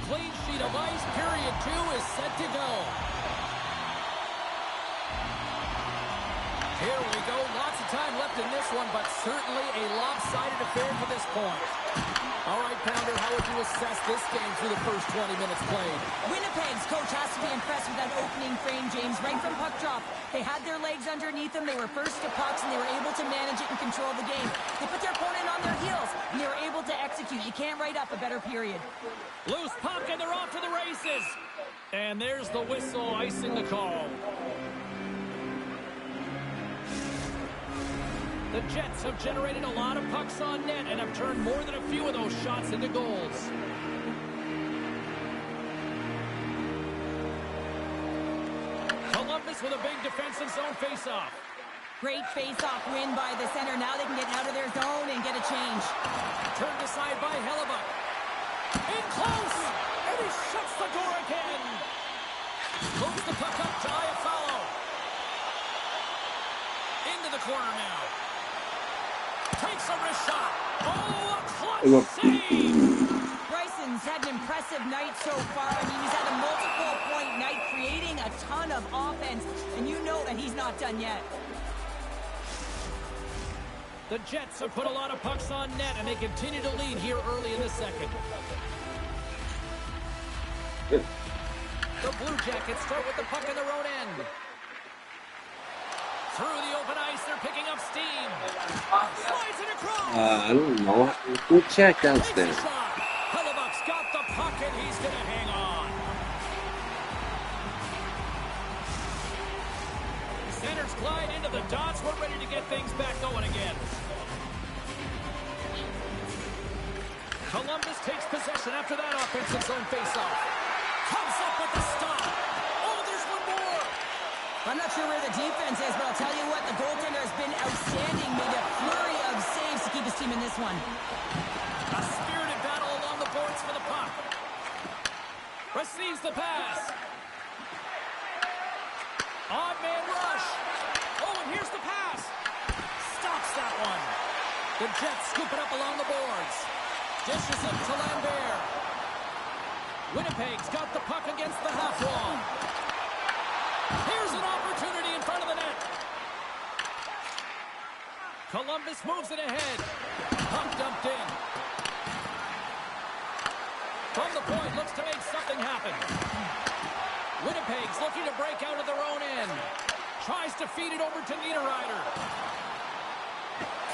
Clean sheet of ice. Period 2 is set to go. Here we go. Lots of time left in this one, but certainly a lopsided affair to this point. All right, Pounder, how would you assess this game through the first 20 minutes played? Winnipeg's coach has to be impressed with that opening frame, James, right from puck drop. They had their legs underneath them. They were first to pucks, and they were able to manage it and control the game. They put their opponent on their heels, and they were able to execute. You can't write up a better period. Loose puck, and they're off to the races. And there's the whistle, icing the call. The Jets have generated a lot of pucks on net and have turned more than a few of those shots into goals. Columbus with a big defensive zone faceoff. Great face-off win by the center. Now they can get out of their zone and get a change. Turned aside by Hellebuck. In close! And he shuts the door again. Moves the puck up to Iafallo. Into the corner now. Takes a wrist shot. Oh, a clutch save! Bryson's had an impressive night so far. I mean, he's had a multiple-point night, creating a ton of offense, and you know that he's not done yet. The Jets have put a lot of pucks on net, and they continue to lead here early in the second. The Blue Jackets start with the puck in their own end. Through the open ice, they're picking up steam. Slides it across. I don't know. Who checked out Takes there? a shot. Hellebuck's got the puck, and he's going to hang on. Centers glide into the dots. We're ready to get things back going again. Columbus takes possession after that offensive zone faceoff. Comes up with the stop. Oh, there's one more. I'm not sure where the defense is, but I'll tell you what, the goaltender has been outstanding. Made a flurry of saves to keep his team in this one. A spirited battle along the boards for the puck. Receives the pass. Odd man rush. Oh, and here's the pass. Stops that one. The Jets scoop it up along the boards. Dishes it to Lambert. Winnipeg's got the puck against the half wall. Here's an opportunity in front of the net. Columbus moves it ahead. Puck dumped in. From the point, looks to make something happen. Winnipeg's looking to break out of their own end. Tries to feed it over to Niederreiter.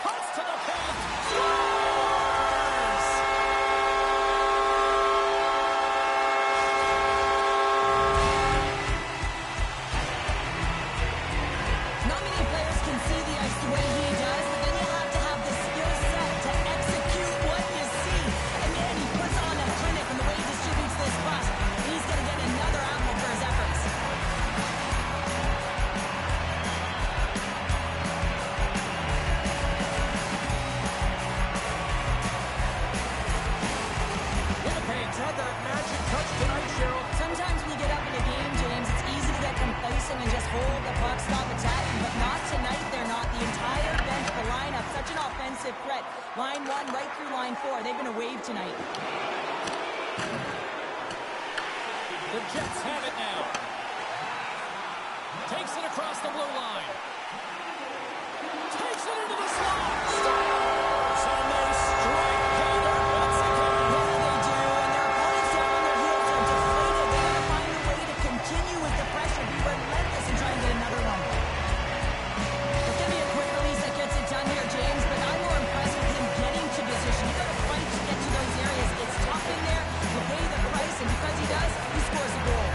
Cuts to the paint. Scores! Not many players can see the ice the way he does, but then you have to have the skill set to execute what you see. And man, he puts on a clinic in the way he distributes this puck. He's going to get another apple for his efforts. Winnipeg's had that magic touch tonight, Cheryl. Sometimes when you get up in a game, James, it's easy to get complacent and just hold the puck, stop attacking, but not tonight. They're not. The entire bench, the lineup, such an offensive threat. Line 1 right through line 4. They've been a wave tonight. The Jets have it now. Takes it across the blue line. Takes it into the slot. Scores! And they strike Calder once again. Yeah, they do, and their opponents down on their heels are deflated. They got to find a way to continue with the pressure, be relentless, and try and get another one. It's going to be a quick release that gets it done here, James, but I'm more impressed with him getting to position. You got to fight to get to those areas. It's tough in there. You pay the price, and because he does, he scores a goal.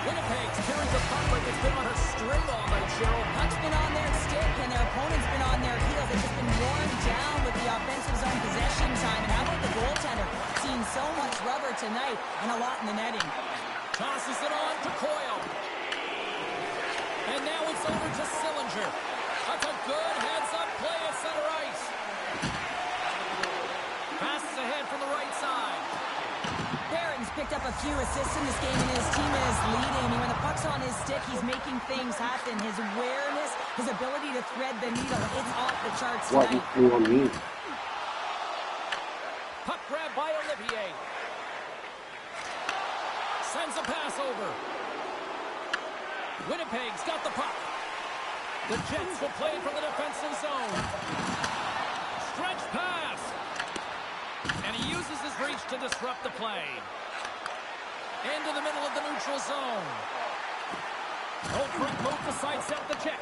Winnipeg's carried the puck like it's been on a string all night, Cheryl. Puck's been on their stick, and their opponent's been on their heels. They've just been worn down with the offensive zone possession time. And how about the goaltender? Seen so much rubber tonight and a lot in the netting. Tosses it on to Coyle. And now it's over to Sillinger. That's a good heads-up play at center ice. Passes ahead from the right side. Barron's picked up a few assists in this game, and his team is leading. I mean, when the puck's on his stick, he's making things happen. His awareness, his ability to thread the needle, it's off the charts What you tonight. do on me? Puck grab by Olivier. Sends a pass over. Winnipeg's got the puck. The Jets will play it from the defensive zone. Stretch pass. And he uses his reach to disrupt the play. Into the middle of the neutral zone. Old front move to sidestep the check.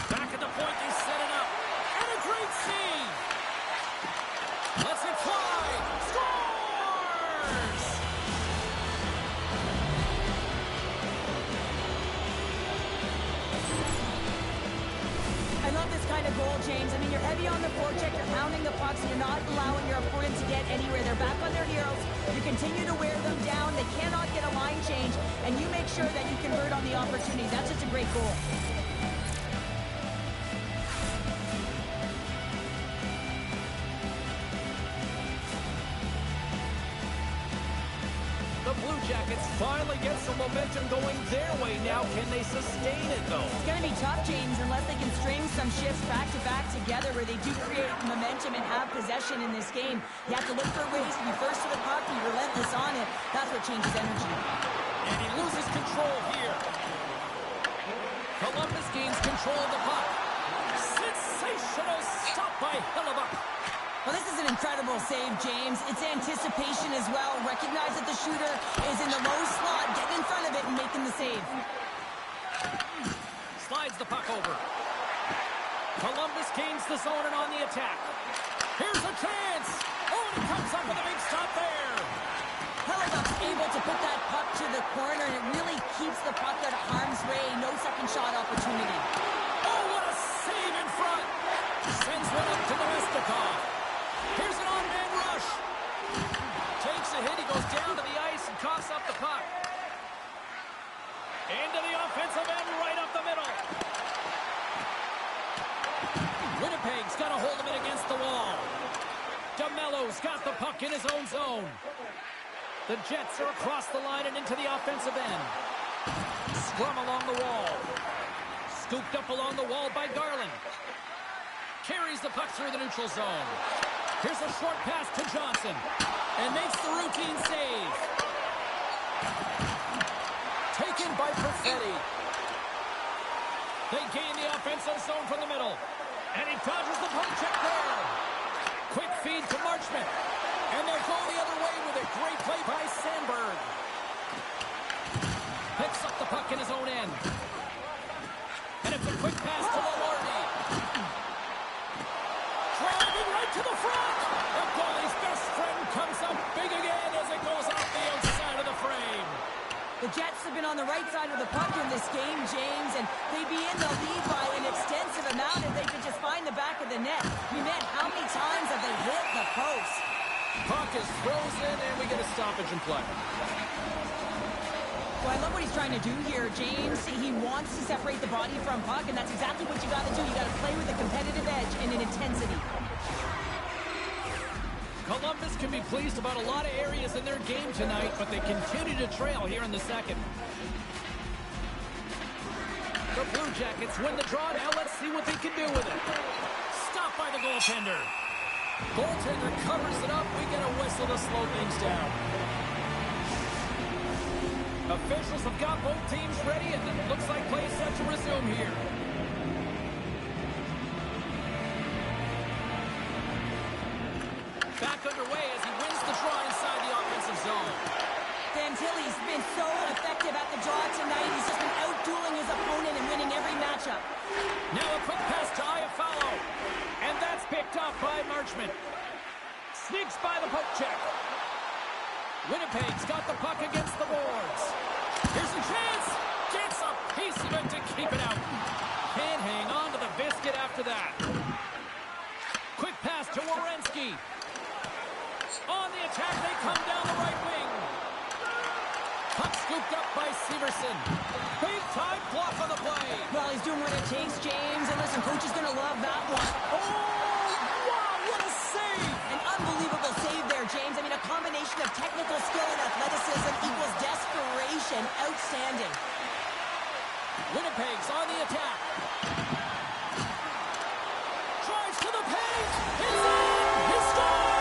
Back at the point, they set it up. And a great save. Lets it fly. Scores! I love this kind of goal, James. I mean, you're heavy on the forecheck, you're pounding the pucks, and you're not allowing your opponent to get anywhere. They're back on their heels. You continue to wear them down. They cannot get a line change, and you make sure that you convert on the opportunity. That's just a great goal. The Blue Jackets finally get some momentum going their way now. Can they sustain it, though? It's going to be tough, James, unless they can string some shifts back-to-back together where they do create momentum and have possession in this game. You have to look for ways to be first to the puck, be relentless on it. That's what changes energy. And he loses control here. Columbus gains control of the puck. Sensational stop by Hellebuyck. Well, this is an incredible save, James. It's anticipation as well. Recognize that the shooter is in the low slot, getting in front of it and making the save. Slides the puck over. Columbus gains the zone and on the attack. Here's a chance. Oh, and he comes up with a big stop there. Hellebuyck's able to put that puck to the corner, and it really keeps the puck out of harm's way. No second shot opportunity. Oh, what a save in front. Sends one up to Domestikov. Here's an on-man rush. Takes a hit. He goes down to the ice and coughs up the puck. Into the offensive end, right up the middle. Winnipeg's got a hold of it against the wall. DeMello's got the puck in his own zone. The Jets are across the line and into the offensive end. scrum along the wall. Scooped up along the wall by Garland. Carries the puck through the neutral zone. Here's a short pass to Johnson. And makes the routine save. Taken by Perfetti. They gain the offensive zone from the middle. And he dodges the poke check there. Quick feed to Marchment. And they'll go the other way with a great play by Sandberg. Picks up the puck in his own end. And it's a quick pass to Lombardi. Driving right to the front. The goalie's best friend comes up big again as it goes off the outside of the frame. The Jets have been on the right side of the puck in this game, James, and they'd be in the lead by an extensive amount if they could just find the back of the net. You meant how many times have they hit the post? Puck is frozen, and we get a stoppage in play. Well, I love what he's trying to do here, James. He wants to separate the body from puck, and that's exactly what you got to do. You got to play with a competitive edge and an intensity. Columbus can be pleased about a lot of areas in their game tonight, but they continue to trail here in the second. The Blue Jackets win the draw. Now let's see what they can do with it. Stopped by the goaltender. Goaltender covers it up. We get a whistle to slow things down. Officials have got both teams ready, and it looks like play is set to resume here. Back underway as he wins the draw inside the offensive zone. Fantilli's been so effective at the draw tonight. He's just been out-dueling his opponent and winning every matchup. Now a quick pass to Iafallo. And that's picked up by Marchment. Sneaks by the poke check. Winnipeg's got the puck against the boards. Here's a chance. Gets a piece of it to keep it out. Can't hang on to the biscuit after that. Quick pass to Werenski. On the attack, they come down the right wing. Puck scooped up by Severson. Big time block on the play. Well, he's doing what it takes, James. And listen, coach is going to love that one. Oh, wow, what a save. An unbelievable save there, James. I mean, a combination of technical skill and athleticism equals desperation. Outstanding. Winnipeg's on the attack. Drives to the paint. It's in. He scores.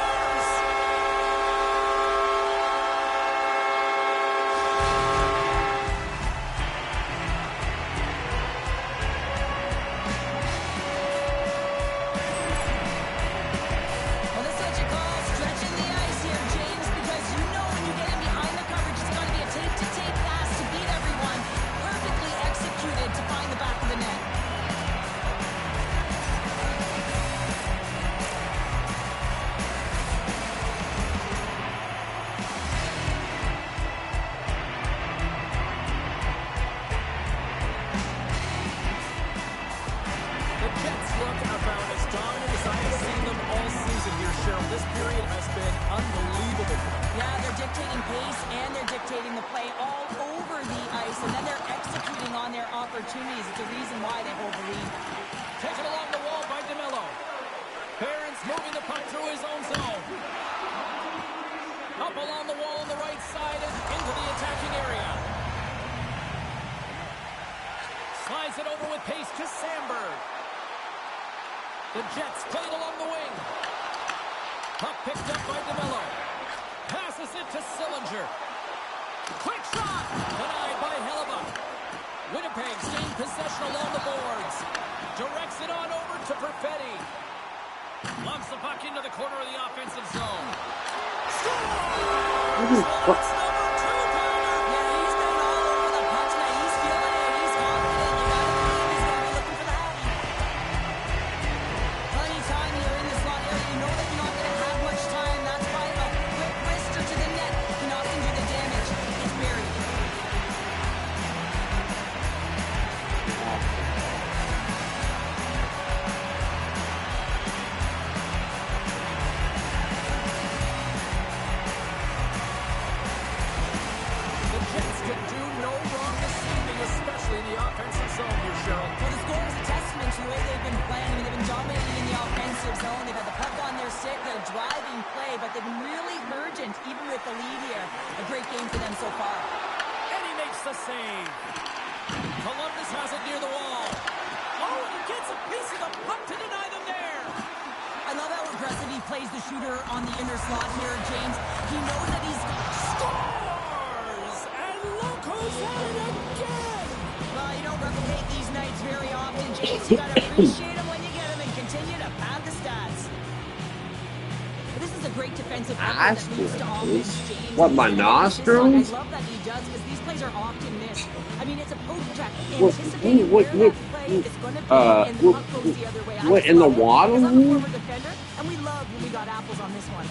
Well, this is what you call stretching the ice here, James, because you know when you get in behind the coverage, it's going to be a tape-to-tape pass to beat everyone. Perfectly executed to find the back of the net. The Jets look about as dominant as I have seen them all season here, Cheryl. This period has been unbelievable. Yeah, they're dictating pace and they're dictating the play all over the ice, and then they're executing on their opportunities. It's a reason why they hold the lead. Taken along the wall by DeMello. Barron's moving the puck through his own zone. Up along the wall on the right side and into the attacking area. Slides it over with pace to Sandberg. The Jets played along the wing. Puck picked up by DeMello. Passes it to Sillinger. Quick shot! Denied by Hellebuck. Winnipeg's gained possession along the boards. Directs it on over to Perfetti. Lumps the puck into the corner of the offensive zone. Holy fuck. Number 2, Tyler. Yeah, he's been all over the puck tonight. He's feeling it. He's confident. You gotta believe he's gonna be looking for the hattie. Anytime you're in the slot area, you know that you're not gonna have much time. That's why a quick wrister to the net can often do the damage. It's buried. The Jets can do no wrong this evening, especially in the offensive zone here, Cheryl. Well, the score is a testament to the way they've been playing. I mean, they've been dominating in the offensive zone. They've had the puck on their stick. They're driving play, but they've been really urgent, even with the lead here. A great game for them so far. And he makes the save. Columbus has it near the wall. Oh, and he gets a piece of the puck to deny them there. I love how aggressive he plays the shooter on the inner slot here, James. He knows that he's Scores! And look who's at it again! well, you don't replicate these nights very often, James. You gotta appreciate them when you get them and continue to pad the stats. But this is a great defensive effort that leads to offense, James. What, my nostrils? I love that he does because these plays are often missed. I mean, it's a post check, What- anticipating what- where what- that play is going to be, and the puck goes the other way. I what, just in the love it, water? because I'm a former defender, and we love when we got apples on this one.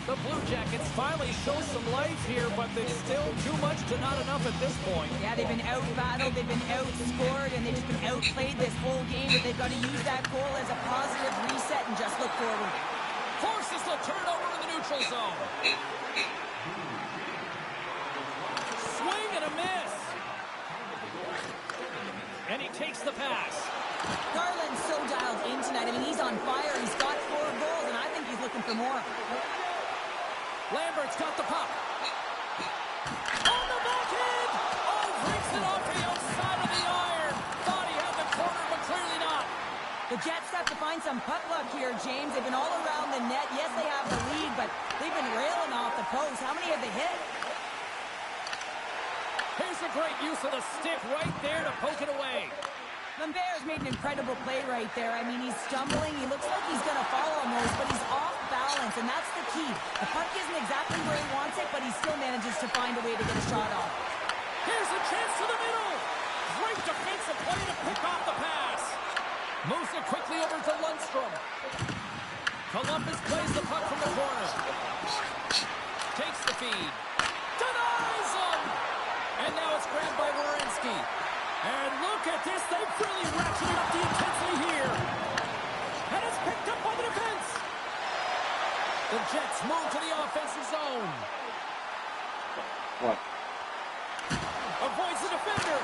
The Blue Jackets finally show some life here, but there's still too much to not enough at this point. Yeah, they've been out-battled, they've been outscored, and they've just been outplayed this whole game, but they've got to use that goal as a positive reset and just look forward. Forces the turnover in the neutral zone. Swing and a miss. And he takes the pass. Garland's so dialed in tonight. I mean, he's on fire. He's got 4 goals, and I think he's looking for more. Lambert's got the puck. On the backhand! Oh, breaks it off the outside of the iron. Thought he had the corner, but clearly not. The Jets have to find some puck luck here, James. They've been all around the net. Yes, they have the lead, but they've been railing off the post. How many have they hit? Here's a great use of the stick right there to poke it away. Lambert's made an incredible play right there. I mean, he's stumbling. He looks like he's going to fall on those, but he's off balance, and that's the key. The puck isn't exactly where he wants it, but he still manages to find a way to get a shot off. Here's a chance to the middle. Great defensive play to pick off the pass. Moves it quickly over to Lundstrom. Columbus plays the puck from the corner. Takes the feed. Denies him! And now it's grabbed by Werenski. And look at this. They've really ratcheted up the intensity here. And it's picked up by the defense. The Jets move to the offensive zone. What? Avoids the defender.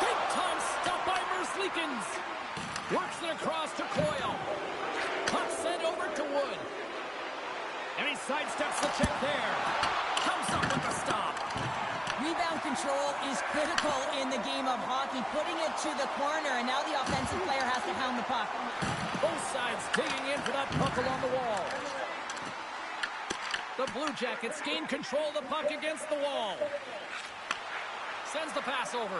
Big time stop by Merzlikins. Works it across to Coyle. Puck sent over to Wood. And he sidesteps the check there. Comes up with the stop. Rebound control is critical in the game of hockey, putting it to the corner, and now the offensive player has to hound the puck. Both sides digging in for that puck along the wall. The Blue Jackets gain control of the puck against the wall. Sends the pass over.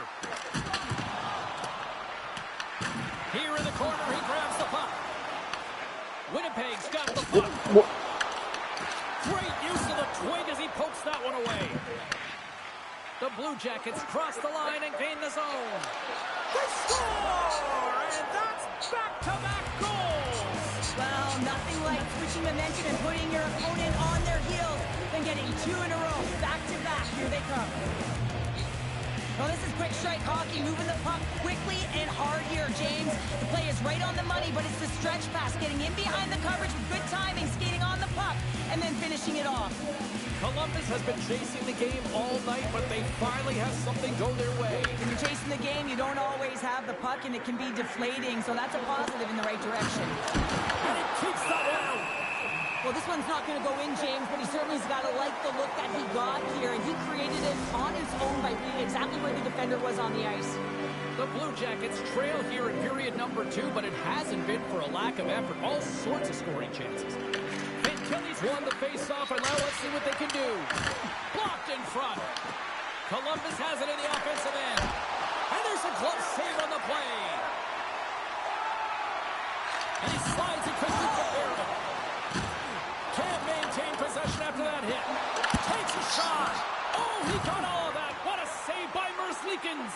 Here in the corner, he grabs the puck. Winnipeg's got the puck. Great use of the twig as he pokes that one away. The Blue Jackets cross the line and gain the zone. They score! And that's back-to-back goals! Well, nothing like switching momentum and putting your opponent on their heels than getting 2 in a row, back-to-back. Here they come. Well, this is quick strike hockey, moving the puck quickly and hard here, James. The play is right on the money, but it's the stretch pass, getting in behind the coverage with good timing, skating on the puck, and then finishing it off. Columbus has been chasing the game all night, but they finally have something go their way. When you're chasing the game, you don't always have the puck, and it can be deflating, so that's a positive in the right direction. And he keeps that one out. Well, this one's not going to go in, James, but he certainly's got to like the look that he got here, and he created it on his own by reading exactly where the defender was on the ice. The Blue Jackets trail here in period number 2, but it hasn't been for a lack of effort. All sorts of scoring chances. Kelly's won the face-off, and now let's see what they can do. Blocked in front. Columbus has it in the offensive end. And there's a glove save on the play. And he slides it quickly to Barrett. Can't maintain possession after that hit. Takes a shot. Oh, he got all of that. What a save by Merzlikins.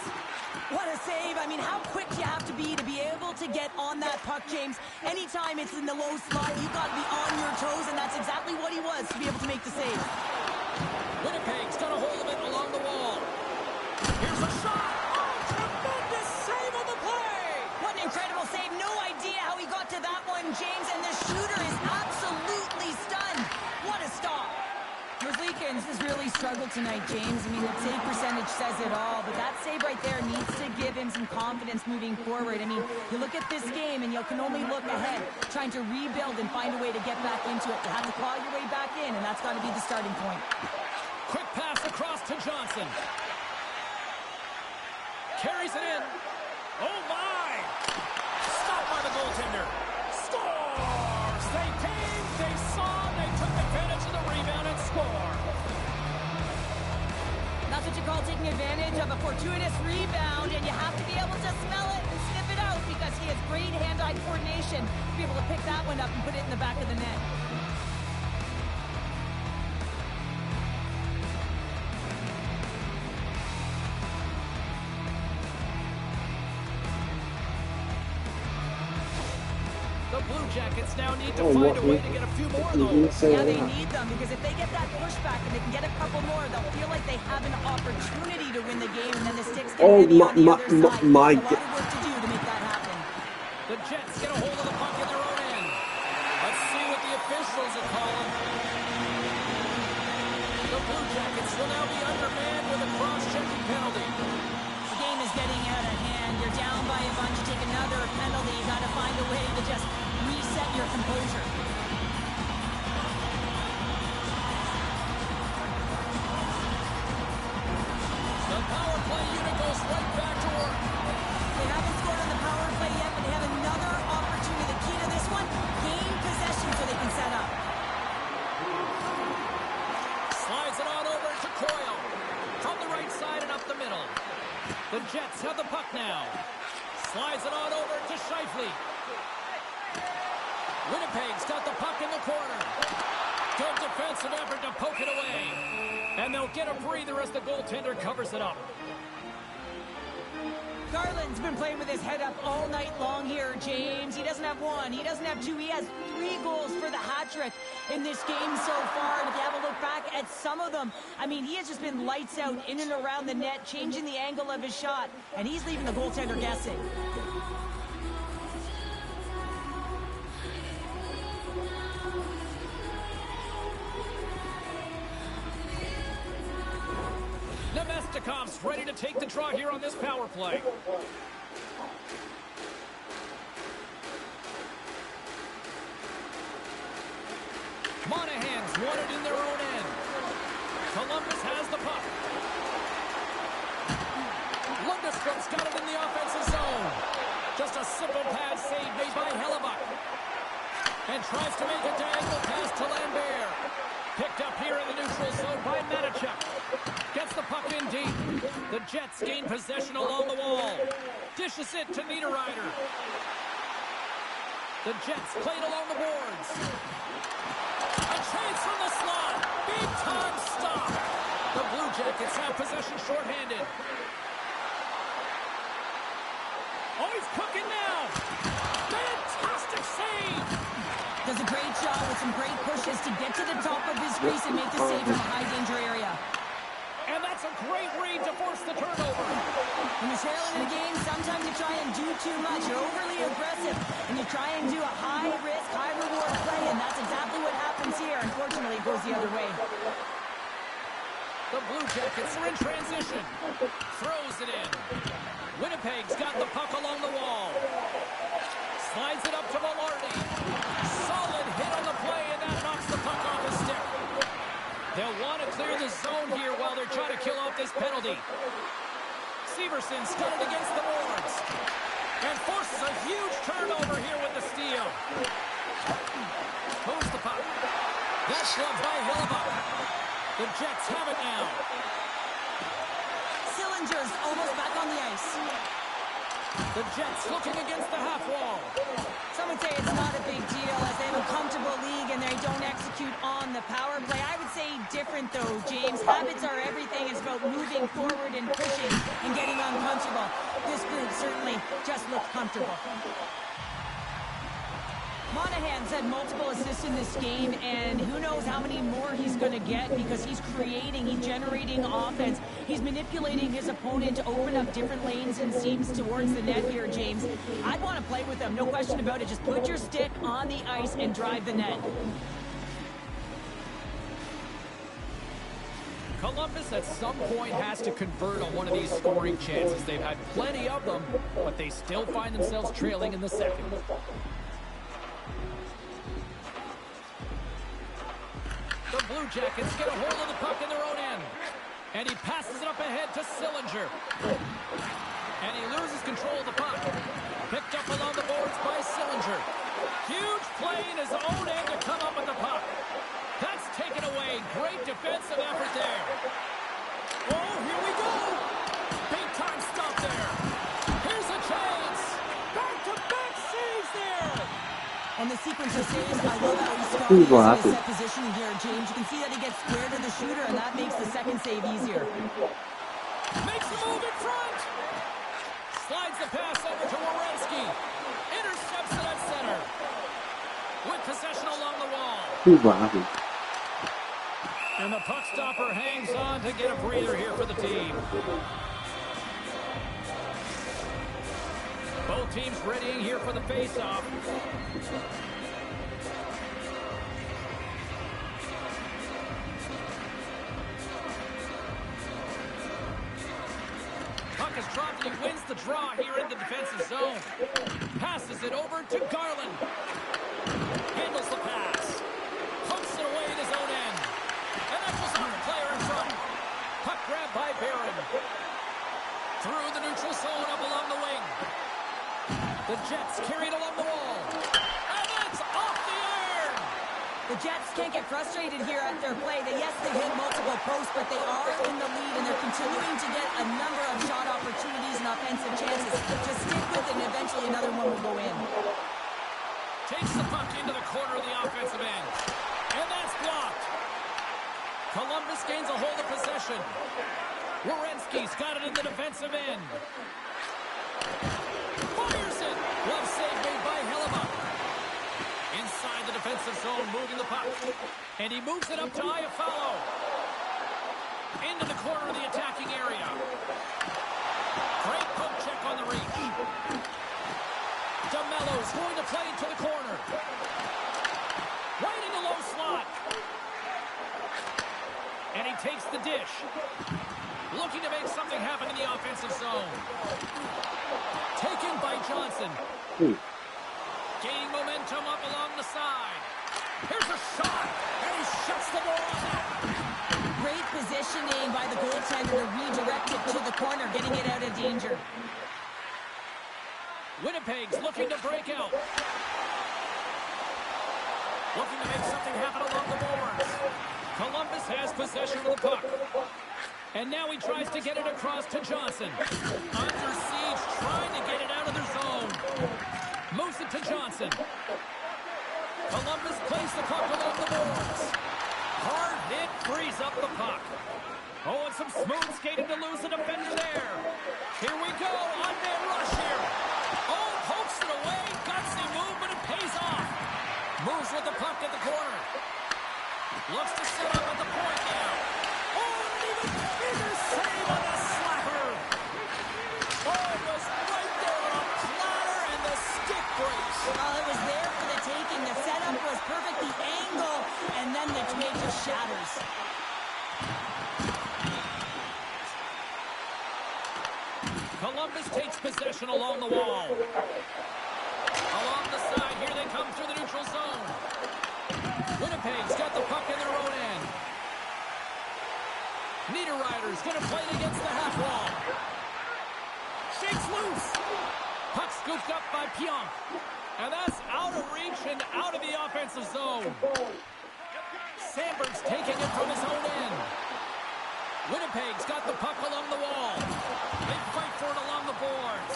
What a save. I mean, how quick you have to be able to get on that puck, James. Anytime it's in the low slot, you've got to be on your toes, and that's exactly what he was to be able to make the save. Winnipeg's got a hold of it along the wall. Here's a shot. Oh, tremendous save on the play. What an incredible save. No idea how he got to that one, James, and the shooter is absolutely stunned. What a stop. Merzlikins has really struggled tonight, James. I mean, the save percentage says it all, but that save right there needs to give him some confidence moving forward. I mean, you look at this game, and you can only look ahead, trying to rebuild and find a way to get back into it. You have to claw your way back in, and that's got to be the starting point. Quick Johnson. Carries it in. Oh, my! Stopped by the goaltender. Scores! They came, they saw, they took advantage of the rebound and score. That's what you call taking advantage of a fortuitous rebound, and you have to be able to smell it and sniff it out because he has great hand-eye coordination to be able to pick that one up and put it in the back of the net. The Blue Jackets now need to find a way to get a few more of those. Yeah, they need them because if they get that pushback and they can get a couple more, they'll feel like they have an opportunity to win the game, and then the sticks get heavy on the other side. A lot of work to do to make that happen. The Jets get a hold of the puck in their own end. Let's see what the officials are calling. The Blue Jackets will now be undermanned with a cross-checking penalty. The game is getting out of hand. You're down by a bunch. You take another penalty. You got to find a way to just reset your composure. The power play unit goes right back to work. They haven't scored on the power play yet, but they have another opportunity. The key to this one, gain possession so they can set up. Slides it on over to Coyle. From the right side and up the middle. The Jets have the puck now. Slides it on over to Scheifele. Winnipeg's got the puck in the corner. Good defensive effort to poke it away. And they'll get a breather as the goaltender covers it up. Garland's been playing with his head up all night long here, James. He doesn't have one. He doesn't have two. He has 3 goals for the hat trick in this game so far. And if you have a look back at some of them, I mean, he has just been lights out in and around the net, changing the angle of his shot. And he's leaving the goaltender guessing. Nemestikov's ready to take the draw here on this power play. Monahan's won it in their own end. Columbus has the puck. Lundstrom's got it in the offensive zone. Just a simple pad save made by Hellebuck. And tries to make a diagonal pass to Lambert. Picked up here in the neutral zone by Matichuk. Gets the puck in deep. The Jets gain possession along the wall. Dishes it to Niederreiter. The Jets played along the boards. A chance from the slot. Big time stop. The Blue Jackets have possession shorthanded. Oh, he's cooking now. Fantastic save. Does a great job with some great pushes to get to the top of his crease and make the save in a high-danger area. And that's a great read to force the turnover. When you're trailing in a game, sometimes you try and do too much. You're overly aggressive, and you try and do a high-risk, high-reward play, and that's exactly what happens here. Unfortunately, it goes the other way. The Blue Jackets are in transition. Throws it in. Winnipeg's got the puck along the wall. Slides it up to Velarde. Solid hit on the play, and that knocks the puck off his stick. They'll want to clear the zone here while they're trying to kill off this penalty. Severson's got it against the boards. And forces a huge turnover here with the steal. Moves the puck. That's shoved by Hellebuck. The Jets have it now. Sillinger's almost back on the ice. The Jets looking against the half wall. Some would say it's not a big deal as they have a comfortable league and they don't execute on the power play. I would say different though, James. Habits are everything. It's about moving forward and pushing and getting uncomfortable. This group certainly just looks comfortable. Monahan's had multiple assists in this game, and who knows how many more he's going to get because he's creating, he's generating offense. He's manipulating his opponent to open up different lanes and seams towards the net here, James. I'd want to play with him, no question about it. Just put your stick on the ice and drive the net. Columbus at some point has to convert on one of these scoring chances. They've had plenty of them, but they still find themselves trailing in the second. The Blue Jackets get a hold of the puck in their own end. And he passes it up ahead to Sillinger. And he loses control of the puck. Picked up along the boards by Sillinger. Huge play in his own end to come up with the puck. That's taken away. Great defensive effort there. Oh, here we go. Big time stop there. Here's a chance. Back-to-back saves there. On the sequence of saves, I love how he's strong in his set positioning here, James. You can see that he gets square to the shooter, and that makes the second save easier. Makes a move in front. Slides the pass over to Werenski. Intercepts it at center. With possession along the wall. And the puck stopper hangs on to get a breather here for the team. Both teams readying here for the face-off. Puck is dropped and he wins the draw here in the defensive zone. Passes it over to Garland. Handles the pass. Hooks it away in his own end. And that was off the player in front. Puck grabbed by Barron. Through the neutral zone up along the wing. The Jets carried along the wall. And it's off the iron! The Jets can't get frustrated here at their play. Yes, they hit multiple posts, but they are in the lead, and they're continuing to get a number of shot opportunities and offensive chances. Just stick with it, and eventually another one will go in. Takes the puck into the corner of the offensive end. And that's blocked. Columbus gains a hold of possession. Werenski's got it in the defensive end. Fires it. Glove save made by Hellebuck. Inside the defensive zone, moving the puck. And he moves it up to Iafallo. Into the corner of the attacking area. Great poke check on the reach. DeMello's going to play into the corner. Right in the low slot. And he takes the dish. Looking to make something happen in the offensive zone. Taken by Johnson. Gaining momentum up along the side. Here's a shot. And he shuts the ball on that. Great positioning by the goaltender to redirect it to the corner, getting it out of danger. Winnipeg's looking to break out. Looking to make something happen along the boards. Columbus has possession of the puck. And now he tries to get it across to Johnson. Under siege, trying to get it out of their zone. Moves it to Johnson. Columbus plays the puck along the boards. Hard hit, frees up the puck. Oh, and some smooth skating to lose the defender there. Here we go, on-man rush here. Oh, pokes it away, gutsy move, but it pays off. Moves with the puck at the corner. Looks to set up at the point now. Oh, and even bigger save on the slapper. Oh, it was right there on a platter, and the stick breaks. Well, it was there for the taking. The setup was perfect, the angle, and then the twig just shatters. Columbus takes possession along the wall. Along the side, here they come through the neutral zone. Winnipeg's got the puck in their own end. Niederreiter's going to play it against the half wall. Shakes loose. Puck scooped up by Pionk. And that's out of reach and out of the offensive zone. Sandberg's taking it from his own end. Winnipeg's got the puck along the wall. They fight for it along the boards.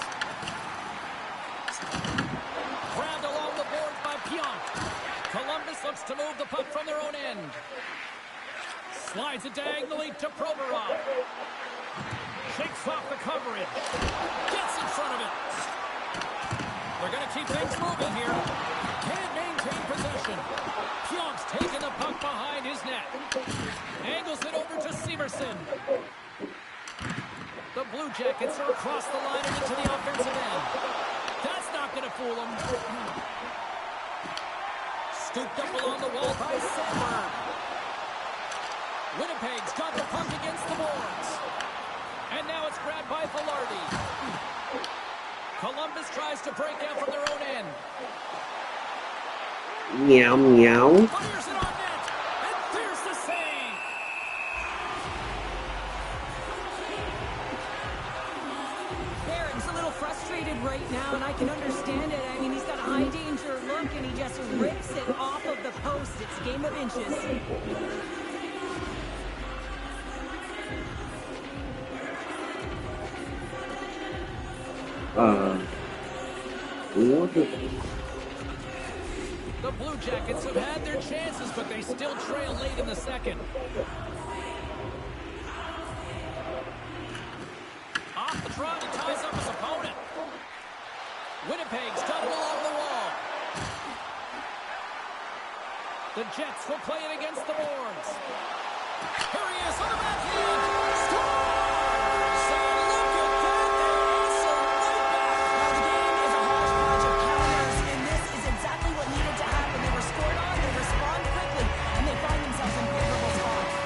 Grabbed along the boards by Pionk. Columbus looks to move the puck from their own end. Slides it diagonally to Provorov. Shakes off the coverage. Gets in front of it. They're going to keep things moving here. Can't maintain possession. Pionk's taking the puck behind his net. Angles it over to Severson. The Blue Jackets are across the line and into the offensive end. That's not going to fool them. Scooped up along the wall by Sandberg. Winnipeg's got the puck against the boards. And now it's grabbed by Velarde. Columbus tries to break out from their own end. Meow, meow. Fires it on net. And there's the save. little frustrated right now, and I can understand it. I mean, he's got a high danger look, and he just rips it off of the post. It's a game of inches. What is The Blue Jackets have had their chances, but they still trail late in the second. Off the trot, he ties up his opponent. Winnipeg's got it along the wall. The Jets will play it against the boards. Here he is on the backhand. Scores! Look at that. They hustle right back. Now, the game is a hodgepodge of counters, and this is exactly what needed to happen. They were scored on, they respond quickly, and they find themselves in favorable spots.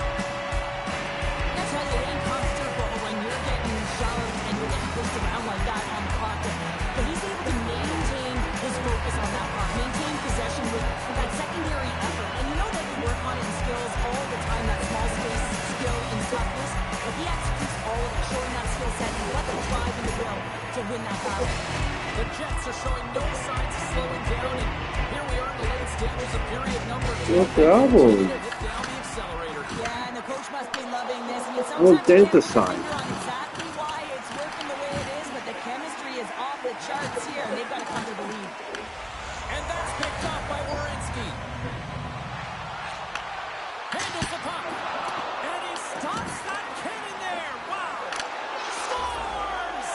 I tell you, it ain't comfortable when you're getting shoved and you're getting pushed around like that on the puck. But he's able to maintain his focus on that puck, maintain possession with that secondary effort. And you know that you work on it in skills all the time, that small space skill and toughness. But he executes all of it, showing that skill set and let them drive in the will to win that battle. The Jets are showing no signs of slowing down, and here we are in the late stages of period number 2. What trouble? Hit down the accelerator. Yeah, and the coach must be loving this. I mean, Well, sometimes you can't put data your science. finger on exactly why it's working the way it is, but the chemistry is off the charts here, and they've got to come to the lead. And that's picked up by Werenski. Handles the puck. And he stops that cannon there. Wow. Scores!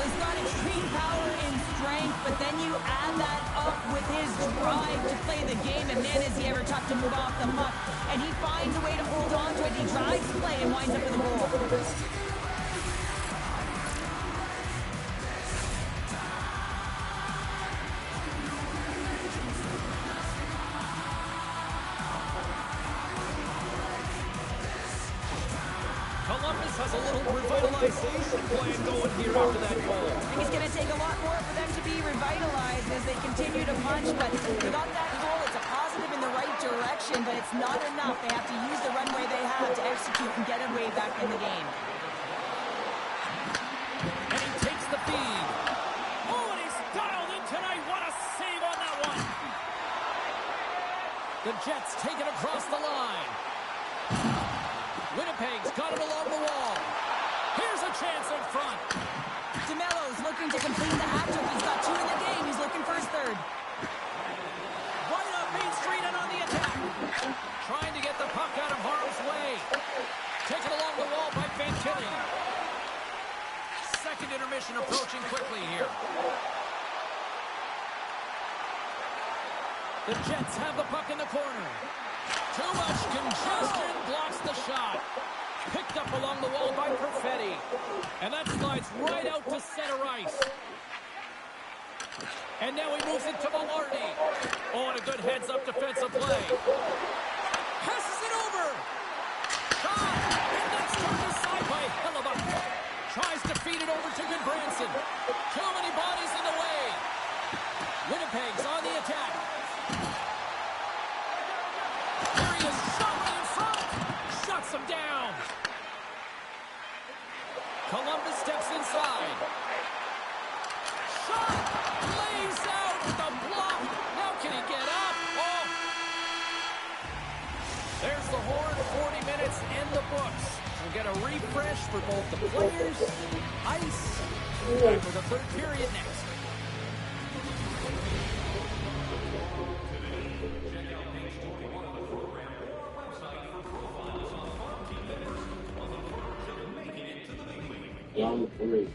He's got extreme power and strength, but then you add that up with his drive to play the game, and man, is he ever tough to move off the puck. And he finds a way to hold on to it. He drives play and winds up with a goal. Columbus has a little revitalization plan going here after that goal. I think it's going to take a lot more for them to be revitalized as they continue to punch, but they got that goal. It's a positive in the right direction, but it's not enough. They have to use the runway they have to execute and get a way back in the game. And he takes the feed. Oh, and he's dialed in tonight. What a save on that one. The Jets take it across the line. Winnipeg's got it along the wall. Here's a chance in front. DeMello's looking to complete the hat-trick. He's got 2 in the game. He's looking for his third. Right up Main Street and on the attack. Trying to get the puck out of harm's way. Taken along the wall by Fantilli. Second intermission approaching quickly here. The Jets have the puck in the corner. Too much congestion blocks the shot. Picked up along the wall by Perfetti. And that slides right out to center ice. And now he moves it to Mallardy. Oh, and a good heads-up defensive play. Passes it over. Shot. And that's turned aside by Hellebuck. Tries to feed it over to Goodbranson. Too many bodies in the way. Winnipeg's on the attack. Here he is, shot right in front. Shuts him down. Columbus steps inside. Shot. Lays out with the block. Now can he get up? Oh. There's the horn. 40 minutes in the books. We'll get a refresh for both the players, ice, and for the third period next. round 3?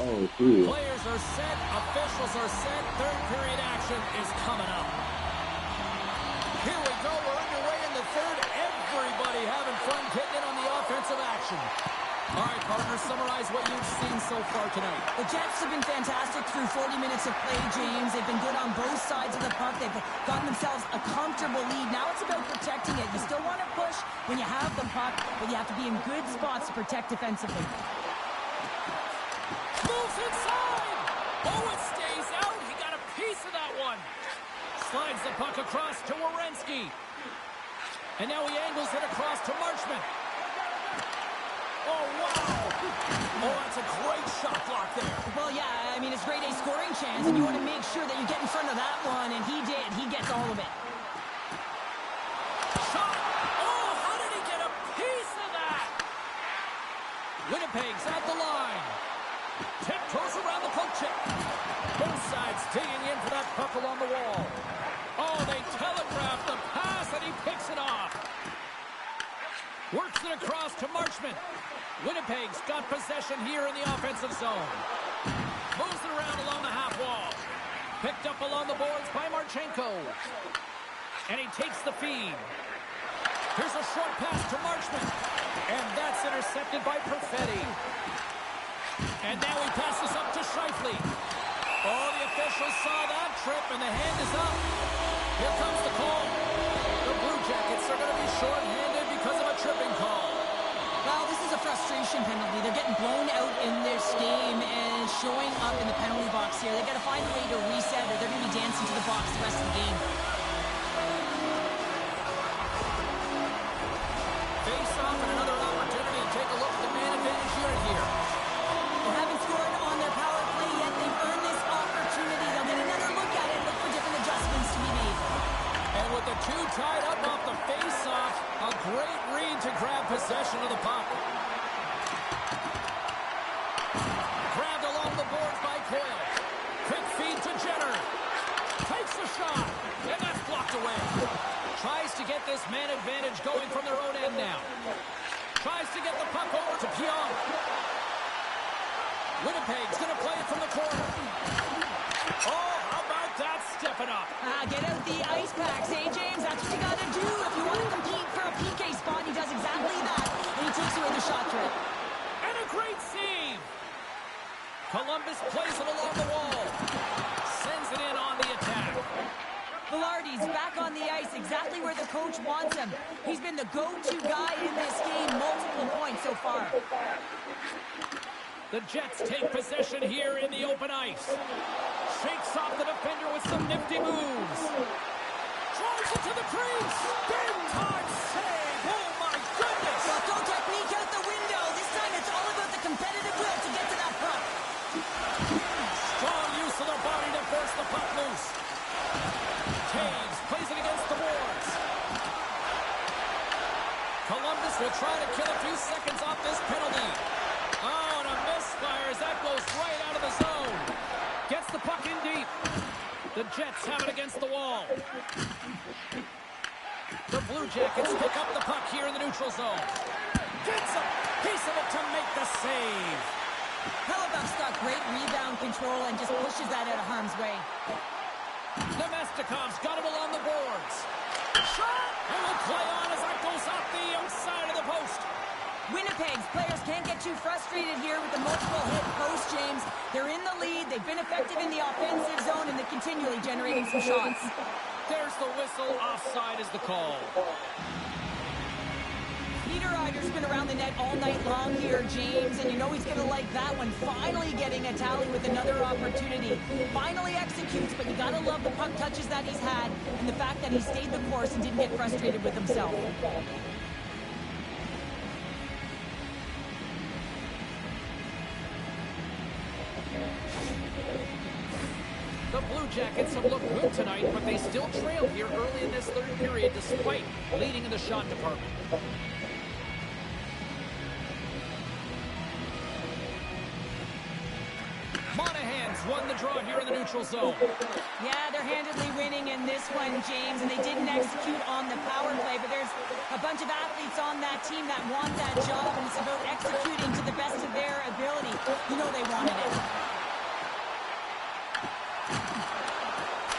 Oh, cool. Players are set, officials are set, third period action is coming up. Here we go, we're underway in the third. Everybody having fun getting in on the offensive action. All right, partner, summarize what you've seen so far tonight. The Jets have been fantastic through 40 minutes of play, James. They've been good on both sides of the puck. They've gotten themselves a comfortable lead. Now it's about protecting it. You still want to push when you have the puck, but you have to be in good spots to protect defensively. Moves inside! Oh, it stays out. He got a piece of that one. Slides the puck across to Werenski. And now he angles it across to Marchment. Oh, wow! Oh, that's a great shot block there. Well, yeah, I mean, it's grade A scoring chance, and you want to make sure that you get in front of that one, and he did. He gets all of it. Shot! Oh, how did he get a piece of that? Winnipeg's at the line. Tiptoes around the poke check. Both sides digging in for that puck along the wall. Oh, they telegraph the pass, and he picks it off. Works it across to Marchment. Winnipeg's got possession here in the offensive zone. Moves it around along the half wall. Picked up along the boards by Marchenko. And he takes the feed. Here's a short pass to Marchment. And that's intercepted by Perfetti. And now he passes up to Scheifele. Oh, the officials saw that trip, and the hand is up. Here comes the call. The Blue Jackets are going to be short-handed because of a tripping call. Well, this is a frustration penalty. They're getting blown out in this game and showing up in the penalty box here. They've got to find a way to reset, or they're going to be dancing to the box the rest of the game. Face off and another opportunity to take a look at the man advantage unit here. They haven't scored on their power play yet. They've earned this opportunity. They'll get another look at it and look for different adjustments to be made. And with the two tied up off the face-off, a great read to grab possession of the puck. Grabbed along the boards by Coyle. Quick feed to Jenner. Takes the shot, and that's blocked away. Tries to get this man advantage going from their own end now. Tries to get the puck over to Pionk. Winnipeg's going to play it from the corner. Oh, how about that stepping up? Get out the ice packs, eh, James? That's what you got to do if you want to compete for a PK spot. He does exactly that, and he takes away the shot threat. And a great save. Columbus plays it along the wall. Sends it in on the attack. Velarde's back on the ice, exactly where the coach wants him. He's been the go-to guy in this game, multiple points so far. The Jets take possession here in the open ice. Shakes off the defender with some nifty moves. Drives it to the crease. Big time save. Oh, my goodness. Well, throw technique out the window. This time it's all about the competitive will to get to that puck. Strong use of the body to force the puck loose. Taves plays it against the boards. Columbus will try to kill a few seconds off this penalty. Oh, The Jets have it against the wall. The Blue Jackets pick up the puck here in the neutral zone. Gets a piece of it to make the save. Hellebuck's got great rebound control and just pushes that out of harm's way. Nemestikov's got it along the boards. Shot! And will play on as that goes off the outside of the post. Winnipeg's players can't get too frustrated here with the multiple hit post, James. They're in the lead, they've been effective in the offensive zone, and they're continually generating some shots. There's the whistle. Offside is the call. Niederreiter's been around the net all night long here, James, and you know he's going to like that one. Finally getting a tally with another opportunity. Finally executes, but you got to love the puck touches that he's had and the fact that he stayed the course and didn't get frustrated with himself. The Blue Jackets have looked good tonight, but they still trail here early in this third period despite leading in the shot department. Monahan's won the draw here in the neutral zone. Yeah, they're handedly winning in this one, James, and they didn't execute on the power play, but there's a bunch of athletes on that team that want that job, and it's about executing to the best of their ability. You know they wanted it.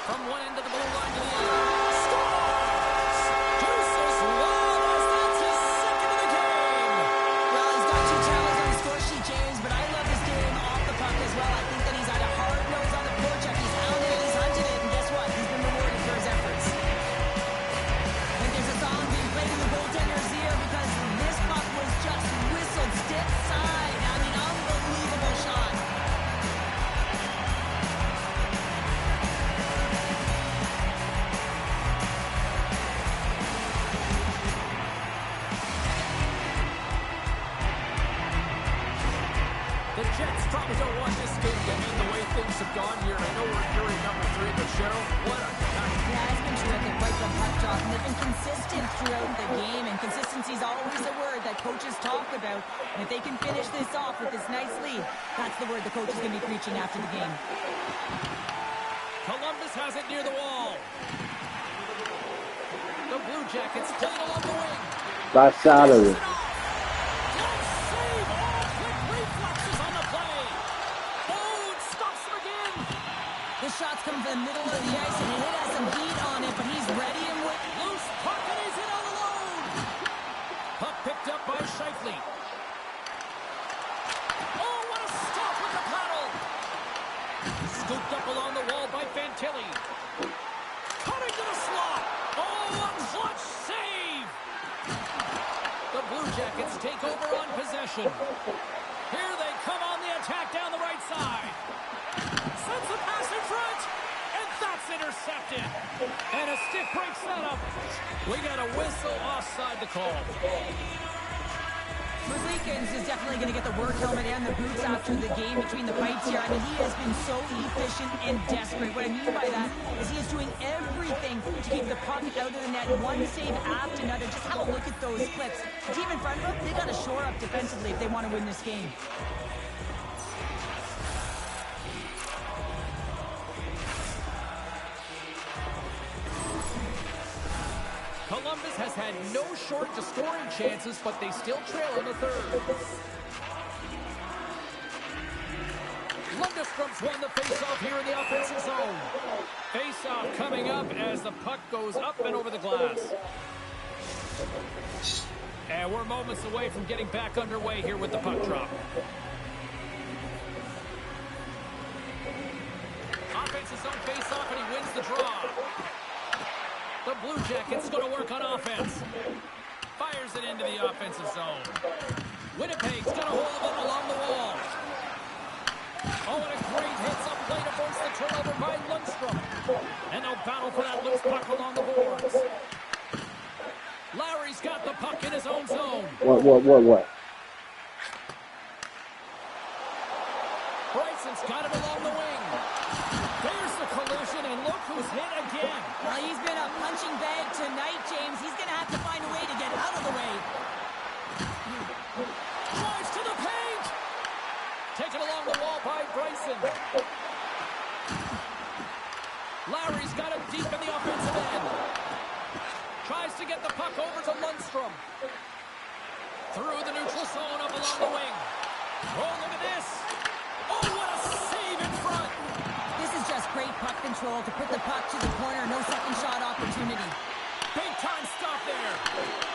From one end of the blue line to the other. Scores! Deuces Wallace, that's his second of the game. Well, he's got 2 talents on the score sheet, James, but I love his game off the puck as well. I think that he's had a hard nose on the forecheck. He's hounded it, he's hunted it, and guess what? He's been rewarded for his efforts. And there's a song being played in the goaltender's ear because this puck was just whistled stiff side. I mean, unbelievable shot. The Jets probably don't want this game to end the way things have gone here. I know we're hearing number 3, but Cheryl, what a night. Yeah, it's been terrific right from puck drop, and they've been consistent throughout the game, and consistency is always a word that coaches talk about. And if they can finish this off with this nice lead, that's the word the coach is going to be preaching after the game. Columbus has it near the wall. The Blue Jackets play it along the wing. Last Saturday. The shot's coming from the middle of the ice, and it has some heat on it, but he's ready and with Loose puck, and he's in all alone. Puck picked up by Scheifele. Oh, what a stop with the paddle. Scooped up along the wall by Fantilli. Cutting to the slot. Oh, a clutch save. The Blue Jackets take over on possession. Here they come on the attack down the right side. Sends the pass in front, and that's intercepted. And a stick breaks that up. We got a whistle offside the call. Merzlikins is definitely going to get the work helmet and the boots after the game between the pipes here. I mean, he has been so efficient and desperate. What I mean by that is he is doing everything to keep the puck out of the net, one save after another. Just have a look at those clips. The team in front of them, they got to shore up defensively if they want to win this game. Columbus has had no short to scoring chances, but they still trail in the third. Lundstrom's won the faceoff here in the offensive zone. Faceoff coming up as the puck goes up and over the glass. And we're moments away from getting back underway here with the puck drop. Offensive zone faceoff, and he wins the draw. The Blue Jackets going to work on offense. Fires it into the offensive zone. Winnipeg's got a hold of it along the wall. Oh, and a great hits up play to force the turnover by Lundstrom. And they'll battle for that loose puck along the boards. Lowry's got the puck in his own zone. What? Bryson's got it along the wing. There's the collision, and look who's hit again. Well, he's been a punching bag tonight, James. He's going to have to find a way to get out of the way. Drives to the paint. Taken along the wall by Bryson. to get the puck over to Lundstrom. Through the neutral zone up along the wing. Oh, look at this. Oh, what a save in front. This is just great puck control to put the puck to the corner. No second shot opportunity. Big time stop there.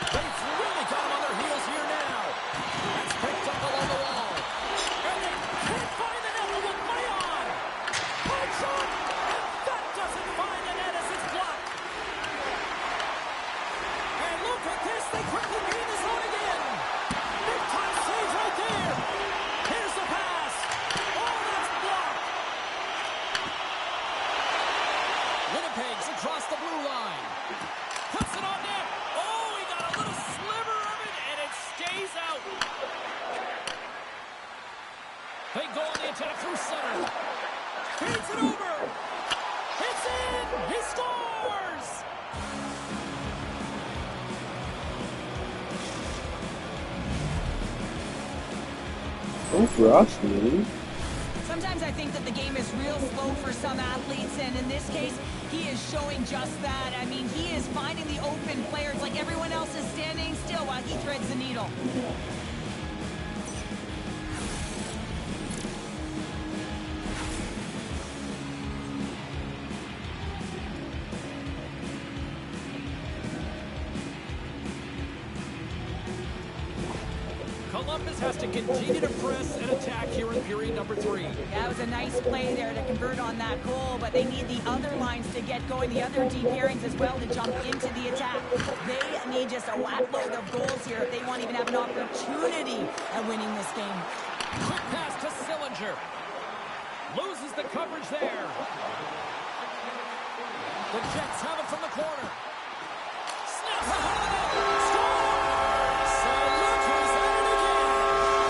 They've really got them on their heels here now. That's picked up along the wall. And they can't find the net. Will play on. Hard shot. And that doesn't find the net as it's blocked. And look at this. They quickly gain the zone again. Big time save right there. Here's the pass. Oh, that's blocked. Winnipeg's across the blue line. Puts it on net. Oh, he got a little sliver of it, and it stays out. They go on the attack through center. Feeds it over. It's in. He scores. Go for us, dude. Sometimes I think that the game is real slow for some athletes, and in this case, he is showing just that. I mean, he is finding the open players like everyone else is standing still while he threads the needle. Columbus has to continue to press and attack here in period number 3. That was a nice play there to convert on that goal, but they need the other lines to get going, the other deep pairings as well to jump into the attack. They need just a whack load of goals here if they want to even have an opportunity at winning this game. Quick pass to Sillinger. Loses the coverage there. The Jets have it from the corner. Snaps it out of the net. Scores! So look who's at it again.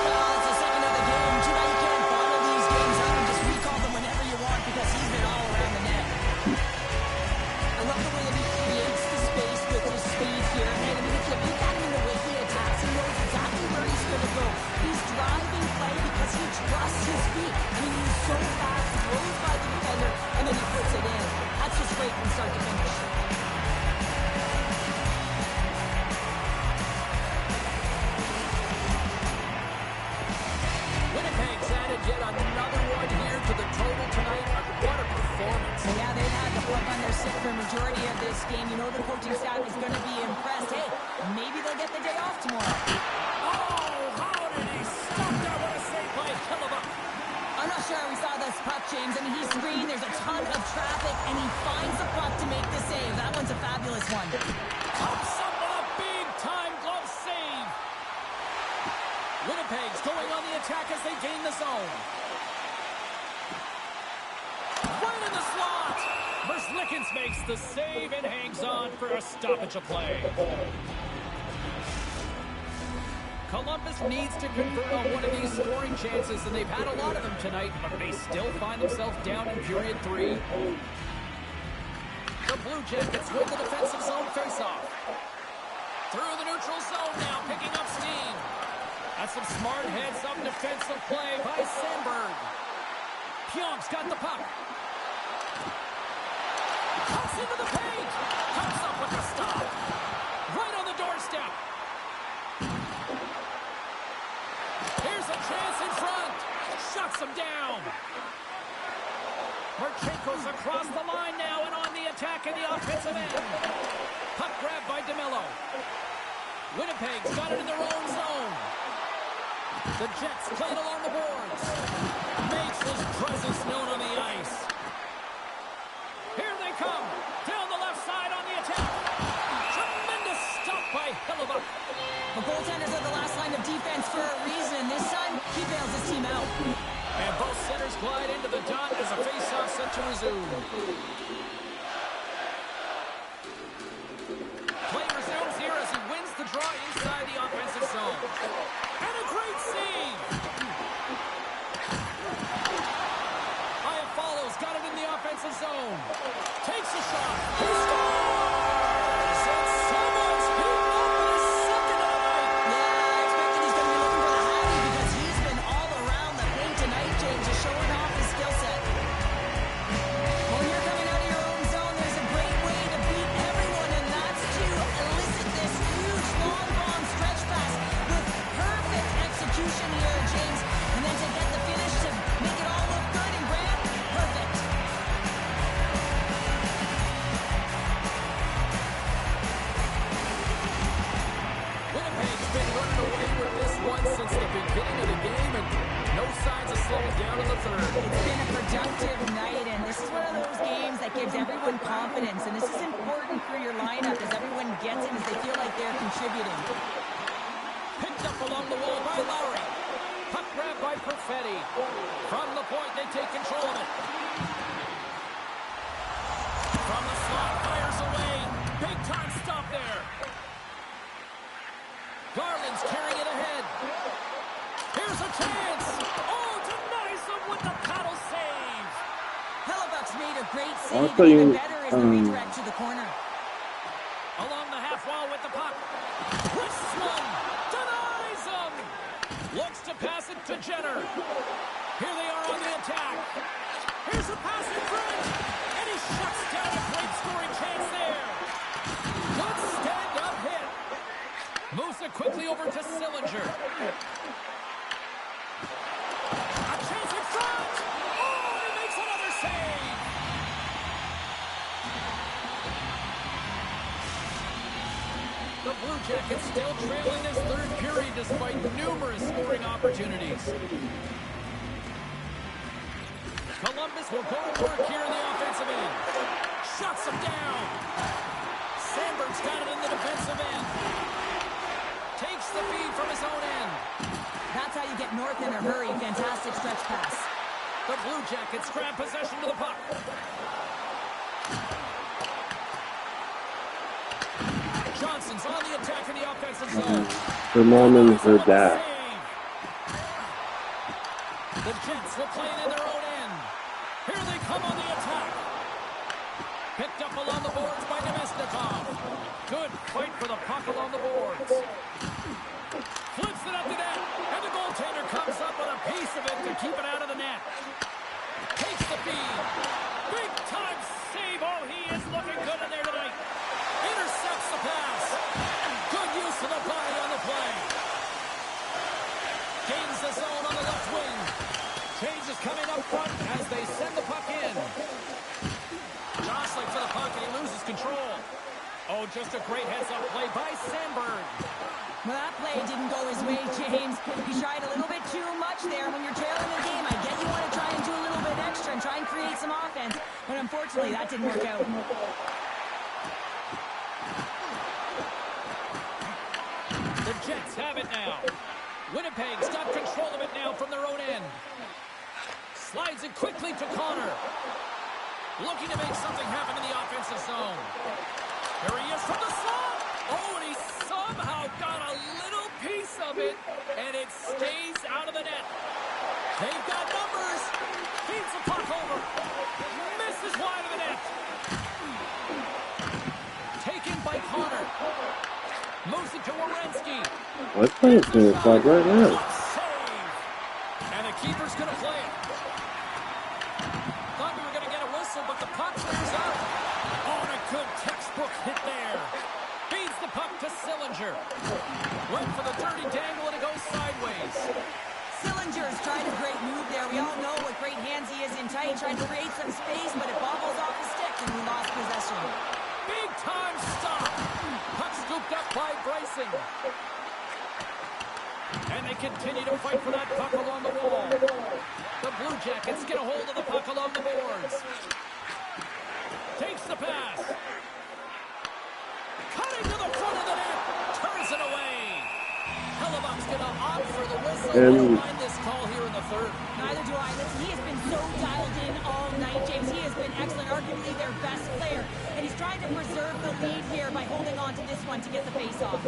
It's the second of the game. Too bad you can't bottle these games up and just recall them whenever you want because he's been all around the net. I love the way that he creates the space with his speed here. And I mean, if you look at him in the way he attacks, he knows exactly where he's going to go. He's driving play because he trusts his feet. I mean, he's so fast, he goes by the defender, and then he puts it in. That's just great from start to finish. Winnipeg's added yet another one here to the total tonight. What a performance. So yeah, they've had the puck on their stick for a majority of this game. You know the coaching staff is going to be impressed. Hey, maybe they'll get the day off tomorrow. Oh, how did he stop that? What a save by Hillebach. I'm not sure we saw this puck, James. I mean, he's screened. There's a ton of traffic, and he finds the puck to make the save. That one's a fabulous one. Pops up with a big-time glove save. Winnipeg's going on the attack as they gain the zone. Right in the slot. Verslickens makes the save and hangs on for a stoppage of play. Columbus needs to convert on one of these scoring chances, and they've had a lot of them tonight, but they still find themselves down in period 3. The Blue Jackets win the defensive zone faceoff. Through the neutral zone now, picking up steam. That's some smart heads-up defensive play by Sandberg. Pionk's got the puck. Cuts into the paint. Comes up with the stop. Right on the doorstep. Here's a chance in front. Shuts him down. Marchenko's across the line now and on the attack in the offensive end. Puck grab by DeMello. Winnipeg's got it in their own zone. The Jets play it along the boards. Makes his presence known on the ice. Here they come. Down the left side on the attack. Tremendous stop by Hillebach. The goaltenders are the last line of defense for a reason. This time, he bails his team out. And both centers glide into the dot as a face-off set to resume. Play resumes here as he wins the draw inside the offensive zone. And a great save! Aya follows, got it in the offensive zone. Takes a shot. He scores! And someone's heating up for the second of the night. Yeah, I expected he's going to be looking for the Hattie because he's been all around the paint tonight, James, just showing off his skill set. When you're coming out of your own zone, there's a great way to beat everyone, and that's to listen contributing. Picked up along the wall by Lowry. Puck grab by Perfetti. From the point, they take control of it. From the slot, fires away. Big time stop there. Garland's carrying it ahead. Here's a chance. Oh, denies him with the paddle save. Hellebuck's made a great I save, thought and you, even better is the redirect to the corner. Along the half wall with the puck. Wrists one. Denies him. Looks to pass it to Jenner. Here they are on the attack. Here's a pass in front. And he shuts down a great scoring chance there. Good stand-up hit. Moves it quickly over to Sillinger. A chance in front. Oh, he makes another save. The Blue Jackets still trailing this third period despite numerous scoring opportunities. Columbus will go to work here in the offensive end. Shuts him down. Sandberg's got it in the defensive end. Takes the feed from his own end. That's how you get north in a hurry. Fantastic stretch pass. The Blue Jackets grab possession to the puck. Johnson's on the attack in the offensive zone. her mom and her dad. The Jets will play it in their own end. Here they come on the attack. Picked up along the boards by Nemesnikov. Good fight for the puck along the boards. Flips it up the net, and the goaltender comes up with a piece of it to keep it out of the net. Takes the feed. Big time save. Oh, he is looking good in there tonight. Intercepts the pass. Good use of the body on the play. Gains the zone on the left wing. Change is coming up front as they send the puck in. Jostling for the puck, and he loses control. Oh, just a great heads-up play by Sandberg. Well, that play didn't go his way, James. He tried a little bit too much there. When you're trailing the game, I get you want to try and do a little bit extra and try and create some offense. But unfortunately, that didn't work out. The Jets have it now. Winnipeg's got control of it now from their own end. Slides it quickly to Connor. Looking to make something happen in the offensive zone. Here he is from the slot. Oh, and he somehow got a little piece of it, and it stays out of the net. They've got numbers. Feeds the puck over. Misses wide of the net. Taken by Connor. Moves it to Werenski. My player's gonna slide right now. Save. And the keeper's going to play it. Thought we were going to get a whistle, but the puck clears out. Oh, and a good textbook hit there. Feeds the puck to Sillinger. Went for the dirty dangle, and it goes sideways. Sillinger's tried a great move there. We all know what great hands he is in tight. Trying to create some space, but it bobbles off the stick, and we lost possession. Big time stop. Puck scooped up by Bryson. And they continue to fight for that puck along the wall. The Blue Jackets get a hold of the puck along the boards. Takes the pass. Cutting to the front of the net. Turns it away. Hellebuck's going to opt for the whistle. I don't mind this call here in the third. Neither do I. Listen, he has been so dialed in all night, James. He has been excellent, arguably their best player. And he's trying to preserve the lead here by holding on to this one to get the face-off.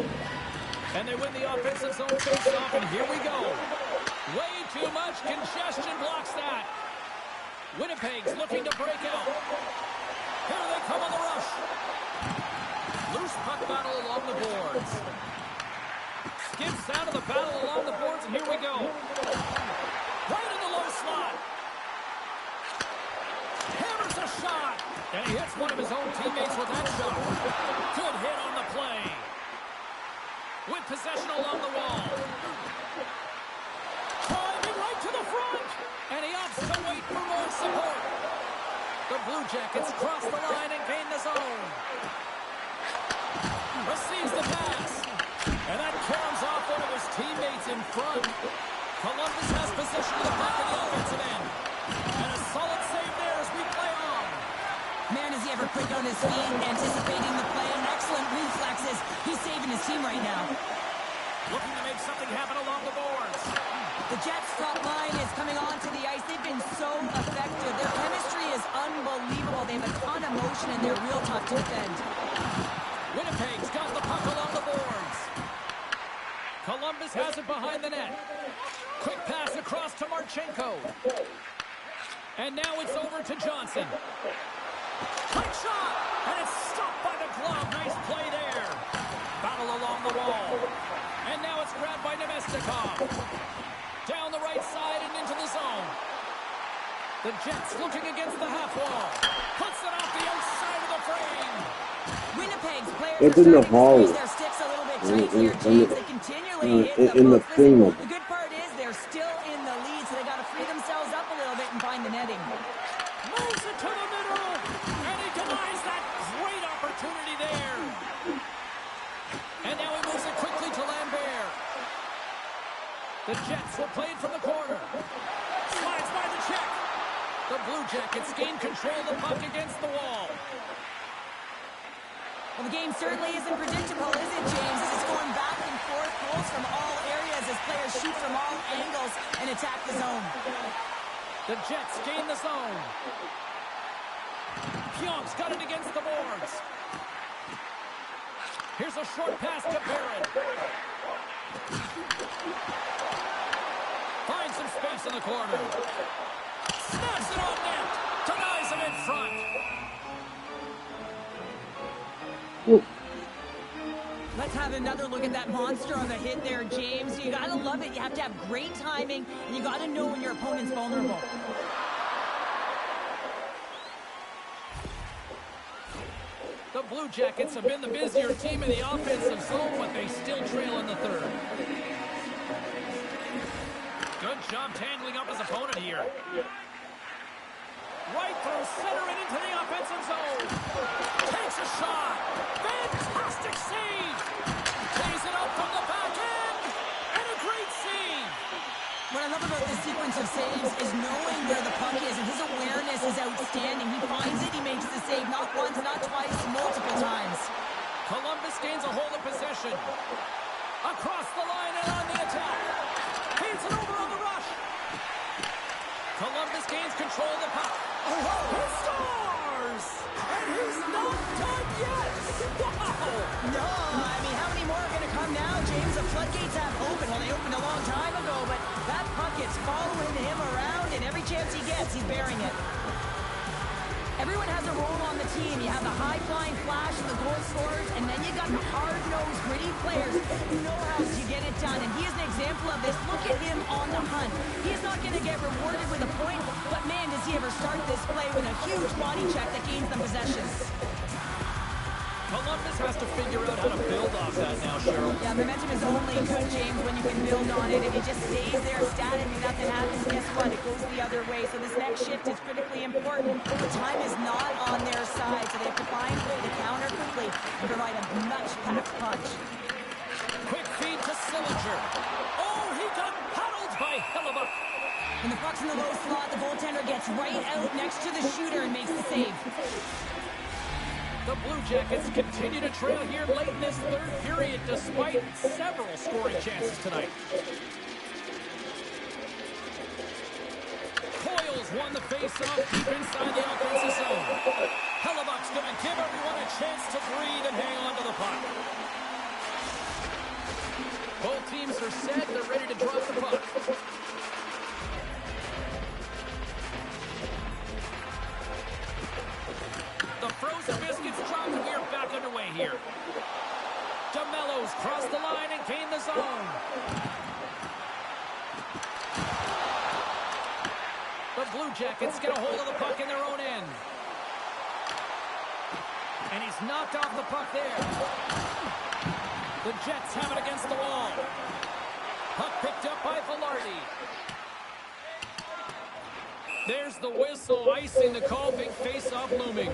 And they win the offensive zone face-off, and here we go. Way too much congestion blocks that. Winnipeg's looking to break out. Here they come on the rush. Loose puck battle along the boards. Skips out of the battle along the boards, and here we go. Right in the low slot. Hammers a shot. And he hits one of his own teammates with that shot. Good hit on the play. With possession along the wall. Driving right to the front. And he opts to wait for more support. The Blue Jackets cross the line and gain the zone. Receives the pass. And that caroms off one of his teammates in front. Columbus has possession of the puck in the offensive end. And a solid save there as we play on. Man, is he ever quick on his feet, anticipating the play, and excellent reflexes. He's saving his team right now. Looking to make something happen along the boards. The Jets' top line is coming onto the ice. They've been so effective. Their chemistry is unbelievable. They have a ton of motion, and they're real tough to defend. Winnipeg's got the puck along the boards. Columbus has it behind the net. Quick pass across to Marchenko. And now it's over to Johnson. Quick shot! And it's stopped by the glove. Nice play there. Battle along the wall. And now it's grabbed by Nemestikov. Down the right side and into the zone. The Jets looking against the half wall. Puts it off the outside of the frame. Winnipeg's players It's are in the starting to hole. squeeze their sticks a little bit tight here, James. They continually hit in the post. thing. Listen, the good part is they're still in the lead, so they got to free themselves up a little bit and find the netting. Moves it to the middle. And he denies that great opportunity there. And now he moves it quickly to Lambert. The Jets will play it from the corner. Slides by the check. The Blue Jackets gain control of the puck against the wall. Well, the game certainly isn't predictable, is it, James? It's going back and forth, goals from all areas as players shoot from all angles and attack the zone. The Jets gain the zone. Pionk's got it against the boards. Here's a short pass to Barron. Finds some space in the corner. Snaps it on net. Denies him in front. Let's have another look at that monster of a hit there, James. You gotta love it. You have to have great timing, and you gotta know when your opponent's vulnerable. The Blue Jackets have been the busier team in the offensive zone, but they still trail in the third. Good job tangling up his opponent here. Right through center and into the offensive zone. Takes a shot. Fantastic save. Plays it up from the back end. And a great save. What I love about this sequence of saves is knowing where the puck is, and his awareness is outstanding. He finds it, he makes the save not once, not twice, multiple times. Columbus gains a hold of possession. Across the line and on the attack. Feeds it over on the rush. Columbus gains control of the puck. He scores! And he's not done yet! Wow! No, I mean, how many more are going to come now, James? The floodgates have opened. Well, they opened a long time ago, but that puck is following him around, and every chance he gets, he's bearing it. Everyone has a role on the team. You have the high-flying flash and the goal scorers, and then you got the hard-nosed, gritty players who know how to get it done. And he is an example of this. Look at him on the hunt. He is not going to get rewarded with a point, but man, does he ever start this play with a huge body check that gains them possession. Columbus has to figure out how to build off that now, Cheryl. Yeah, momentum is only good, James, when you can build on it. If it just stays there static and nothing happens, guess what? It goes the other way. So this next shift is critically important. The time is not on their side, so they have to find a way to counter quickly and provide a much-packed punch. Quick feed to Sillinger. Oh, he got paddled by Hellebuck. When the puck's in the low slot, the goaltender gets right out next to the shooter and makes the save. The Blue Jackets continue to trail here late in this third period despite several scoring chances tonight. Coyle's won the face-off deep inside the offensive zone. Hellebuck's going to give everyone a chance to breathe and hang on to the puck. Both teams are set. They're ready to drop the puck. The frozen biscuits drop, and we are back underway here. DeMello's crossed the line and gained the zone. The Blue Jackets get a hold of the puck in their own end. And he's knocked off the puck there. The Jets have it against the wall. Puck picked up by Velarde. There's the whistle, icing the call, big face-off looming.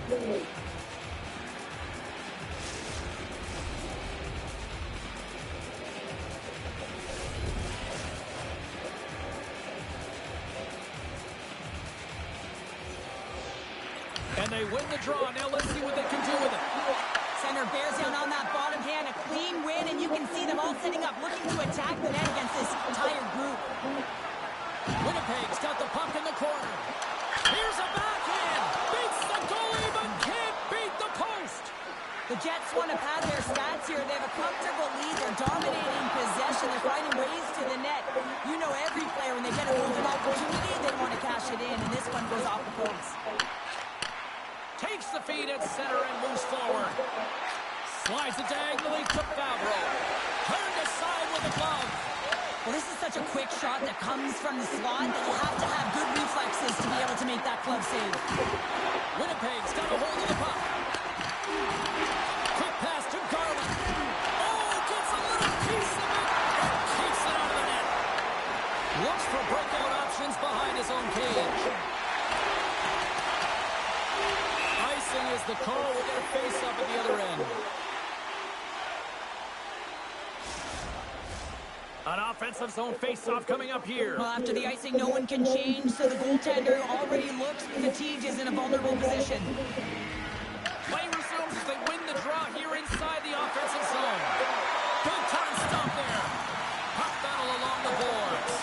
And they win the draw. Now let's see what they can do with it. center bears down on that bottom hand. A clean win, and you can see them all setting up, looking to attack the net against this tired group. Winnipeg's got the puck in the corner. Here's a backhand. Beats the goalie, but can't beat the post. The Jets want to pad their stats here. They have a comfortable lead. They're dominating possession. They're finding ways to the net. You know every player, when they get a golden opportunity, they want to cash it in, and this one goes off the post. Takes the feed at center and moves forward. Slides it diagonally to Favreau. Turned aside with a glove. Well, this is such a quick shot that comes from the slot that you have to have good reflexes to be able to make that glove save. Winnipeg's got a hold of the puck. Quick pass to Garland. Oh, gets a little piece of it and keeps it out of the net. Looks for breakout options behind his own cage. Icing is the call. We'll get a face-up at the other end. An offensive zone face-off coming up here. Well, after the icing, no one can change, so the goaltender already looks fatigued, is in a vulnerable position. Play resumes as they win the draw here inside the offensive zone. Big time stop there. Puck battle along the boards.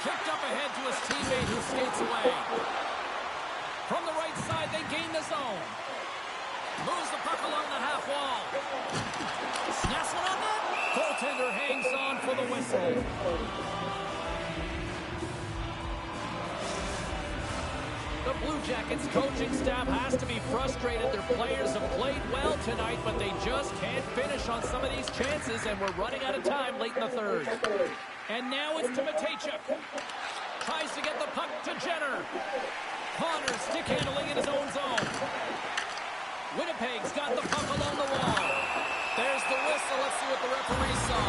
Kicked up ahead to his teammate who skates away. From the right side, they gain the zone. Moves the puck along the half wall. Snaps one on net. Goaltender hangs on for the whistle. The Blue Jackets coaching staff has to be frustrated. Their players have played well tonight, but they just can't finish on some of these chances, and we're running out of time late in the third. And now it's to Matejchuk. Tries to get the puck to Jenner. Connor stick handling in his own zone. Winnipeg's got the puck along the wall. There's the whistle. Let's see what the referee saw.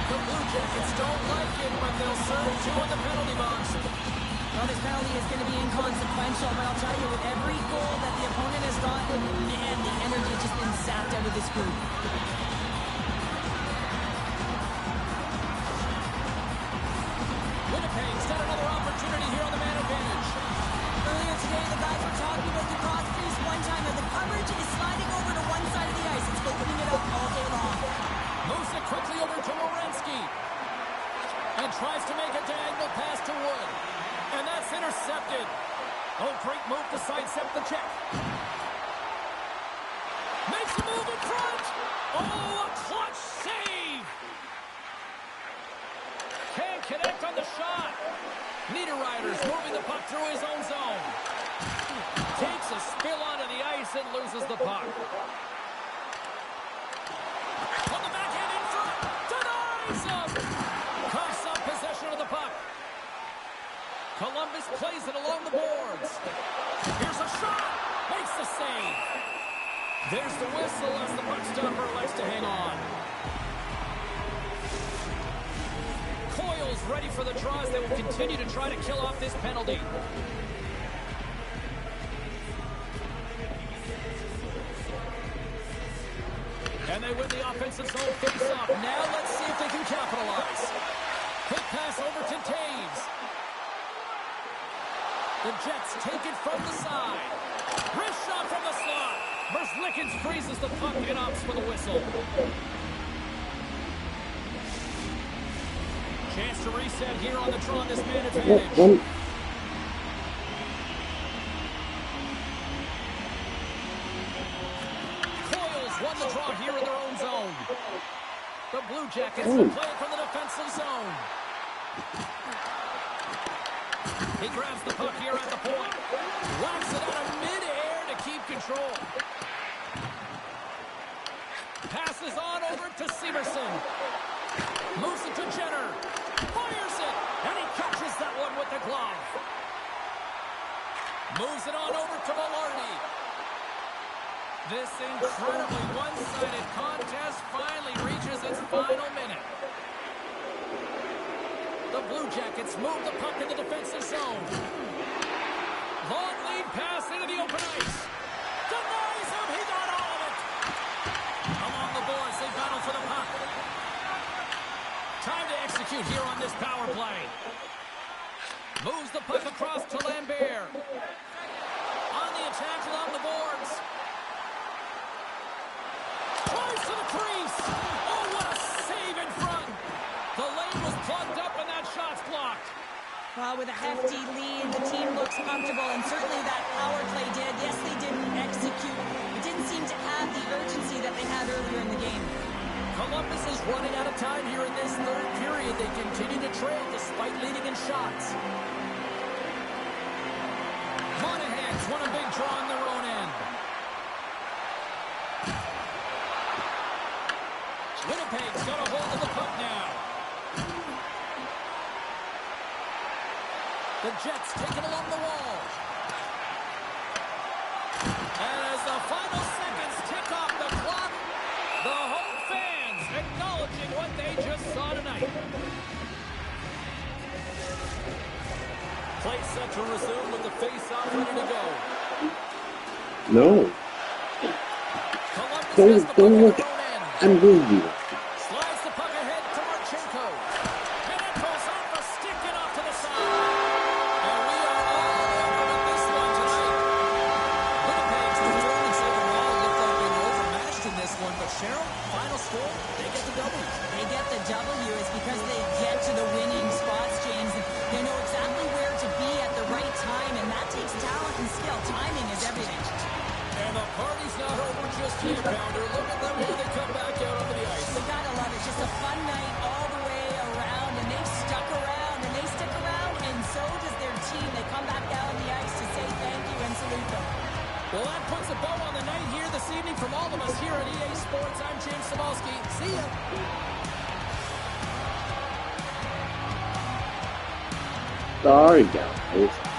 The Blue Jackets don't like it, but they'll serve two in the penalty box. Well, this penalty is going to be inconsequential, but I'll tell you, with every goal that the opponent has gotten, man, the energy has just been sapped out of this group. Winnipeg's got another opportunity here on the man advantage. Earlier today, the guys were talking about the cross crease one-timer. The coverage is sliding over to one side of the ice. It's opening it up all day long. Moves it quickly over to Werenski. And tries to make a diagonal pass to Wood. And that's intercepted. Oh, great move to sidestep the check. Makes a move in front. Oh, a clutch save. Can't connect on the shot. Niederreiter's moving the puck through his own zone. Takes a spill onto the ice and loses the puck. On the backhand in front. Denies him. Cuffs up possession of the puck. Columbus plays it along the boards. Here's a shot. Makes the save. There's the whistle as the puck stopper elects to hang on. Coyle's ready for the draws. They will continue to try to kill off this penalty. And they win the offensive zone face-off. Now let's see if they can capitalize. Quick pass over to Taves. The Jets take it from the side. Wrist shot from the slot. Merzlikins freezes the puck and opts for the whistle. Chance to reset here on the draw. This man advantage. Coyles won the draw here in their own zone. The Blue Jackets will play it from the defensive zone. He grabs the puck here at the point. Whacks it out of midair to keep control. Passes on over to Severson. Moves it to Jenner. Fires it. And he catches that one with the glove. Moves it on over to Velarde. This incredibly one-sided contest finally reaches its final minute. The Blue Jackets move the puck in the defensive zone. Long lead pass into the open ice. Denies him. He got all of it. Along the boards, they battle for the puck. Time to execute here on this power play. Moves the puck across to Lambert. On the attack along the boards. Tries to the crease. Oh, what a save in front. The lane was plugged up and that shot's blocked. Well, with a hefty lead, the team looks comfortable, and certainly that power play did. Yes, they didn't execute. It didn't seem to have the urgency that they had earlier in the game. Columbus is running out of time here in this third period. They continue to trail despite leading in shots. Monahan's won a big draw on their own end. Winnipeg's got a hold of the puck now. The Jets take it along the wall. And as the final seconds tick off the clock, the home fans acknowledging what they just saw tonight. Play set to resume with the face-off ready to go. No. Columbus has the puck Don't at look. their own end. I'm busy. Slides the puck ahead to Marchenko. And it goes off a stick and off to the side. And we are all over with this one tonight. Winnipeg's performance overall looked like they were overmatched in this one. But Cheryl, final score, they get the W. They get the W is because they get to the winning spots, James. And they know exactly where to be at the right time, and that takes talent and skill. Timing is everything. And the party's not over just yet, Pounder. Look at them here. They come back out onto the ice. We gotta love it. Just a fun night all the way around, and they've stuck around, and they stick around, and so does their team. They come back down on the ice to say thank you and salute them. Well, that puts a bow on the night here this evening from all of us here at EA Sports. I'm James Samalski. See ya. Sorry, guys.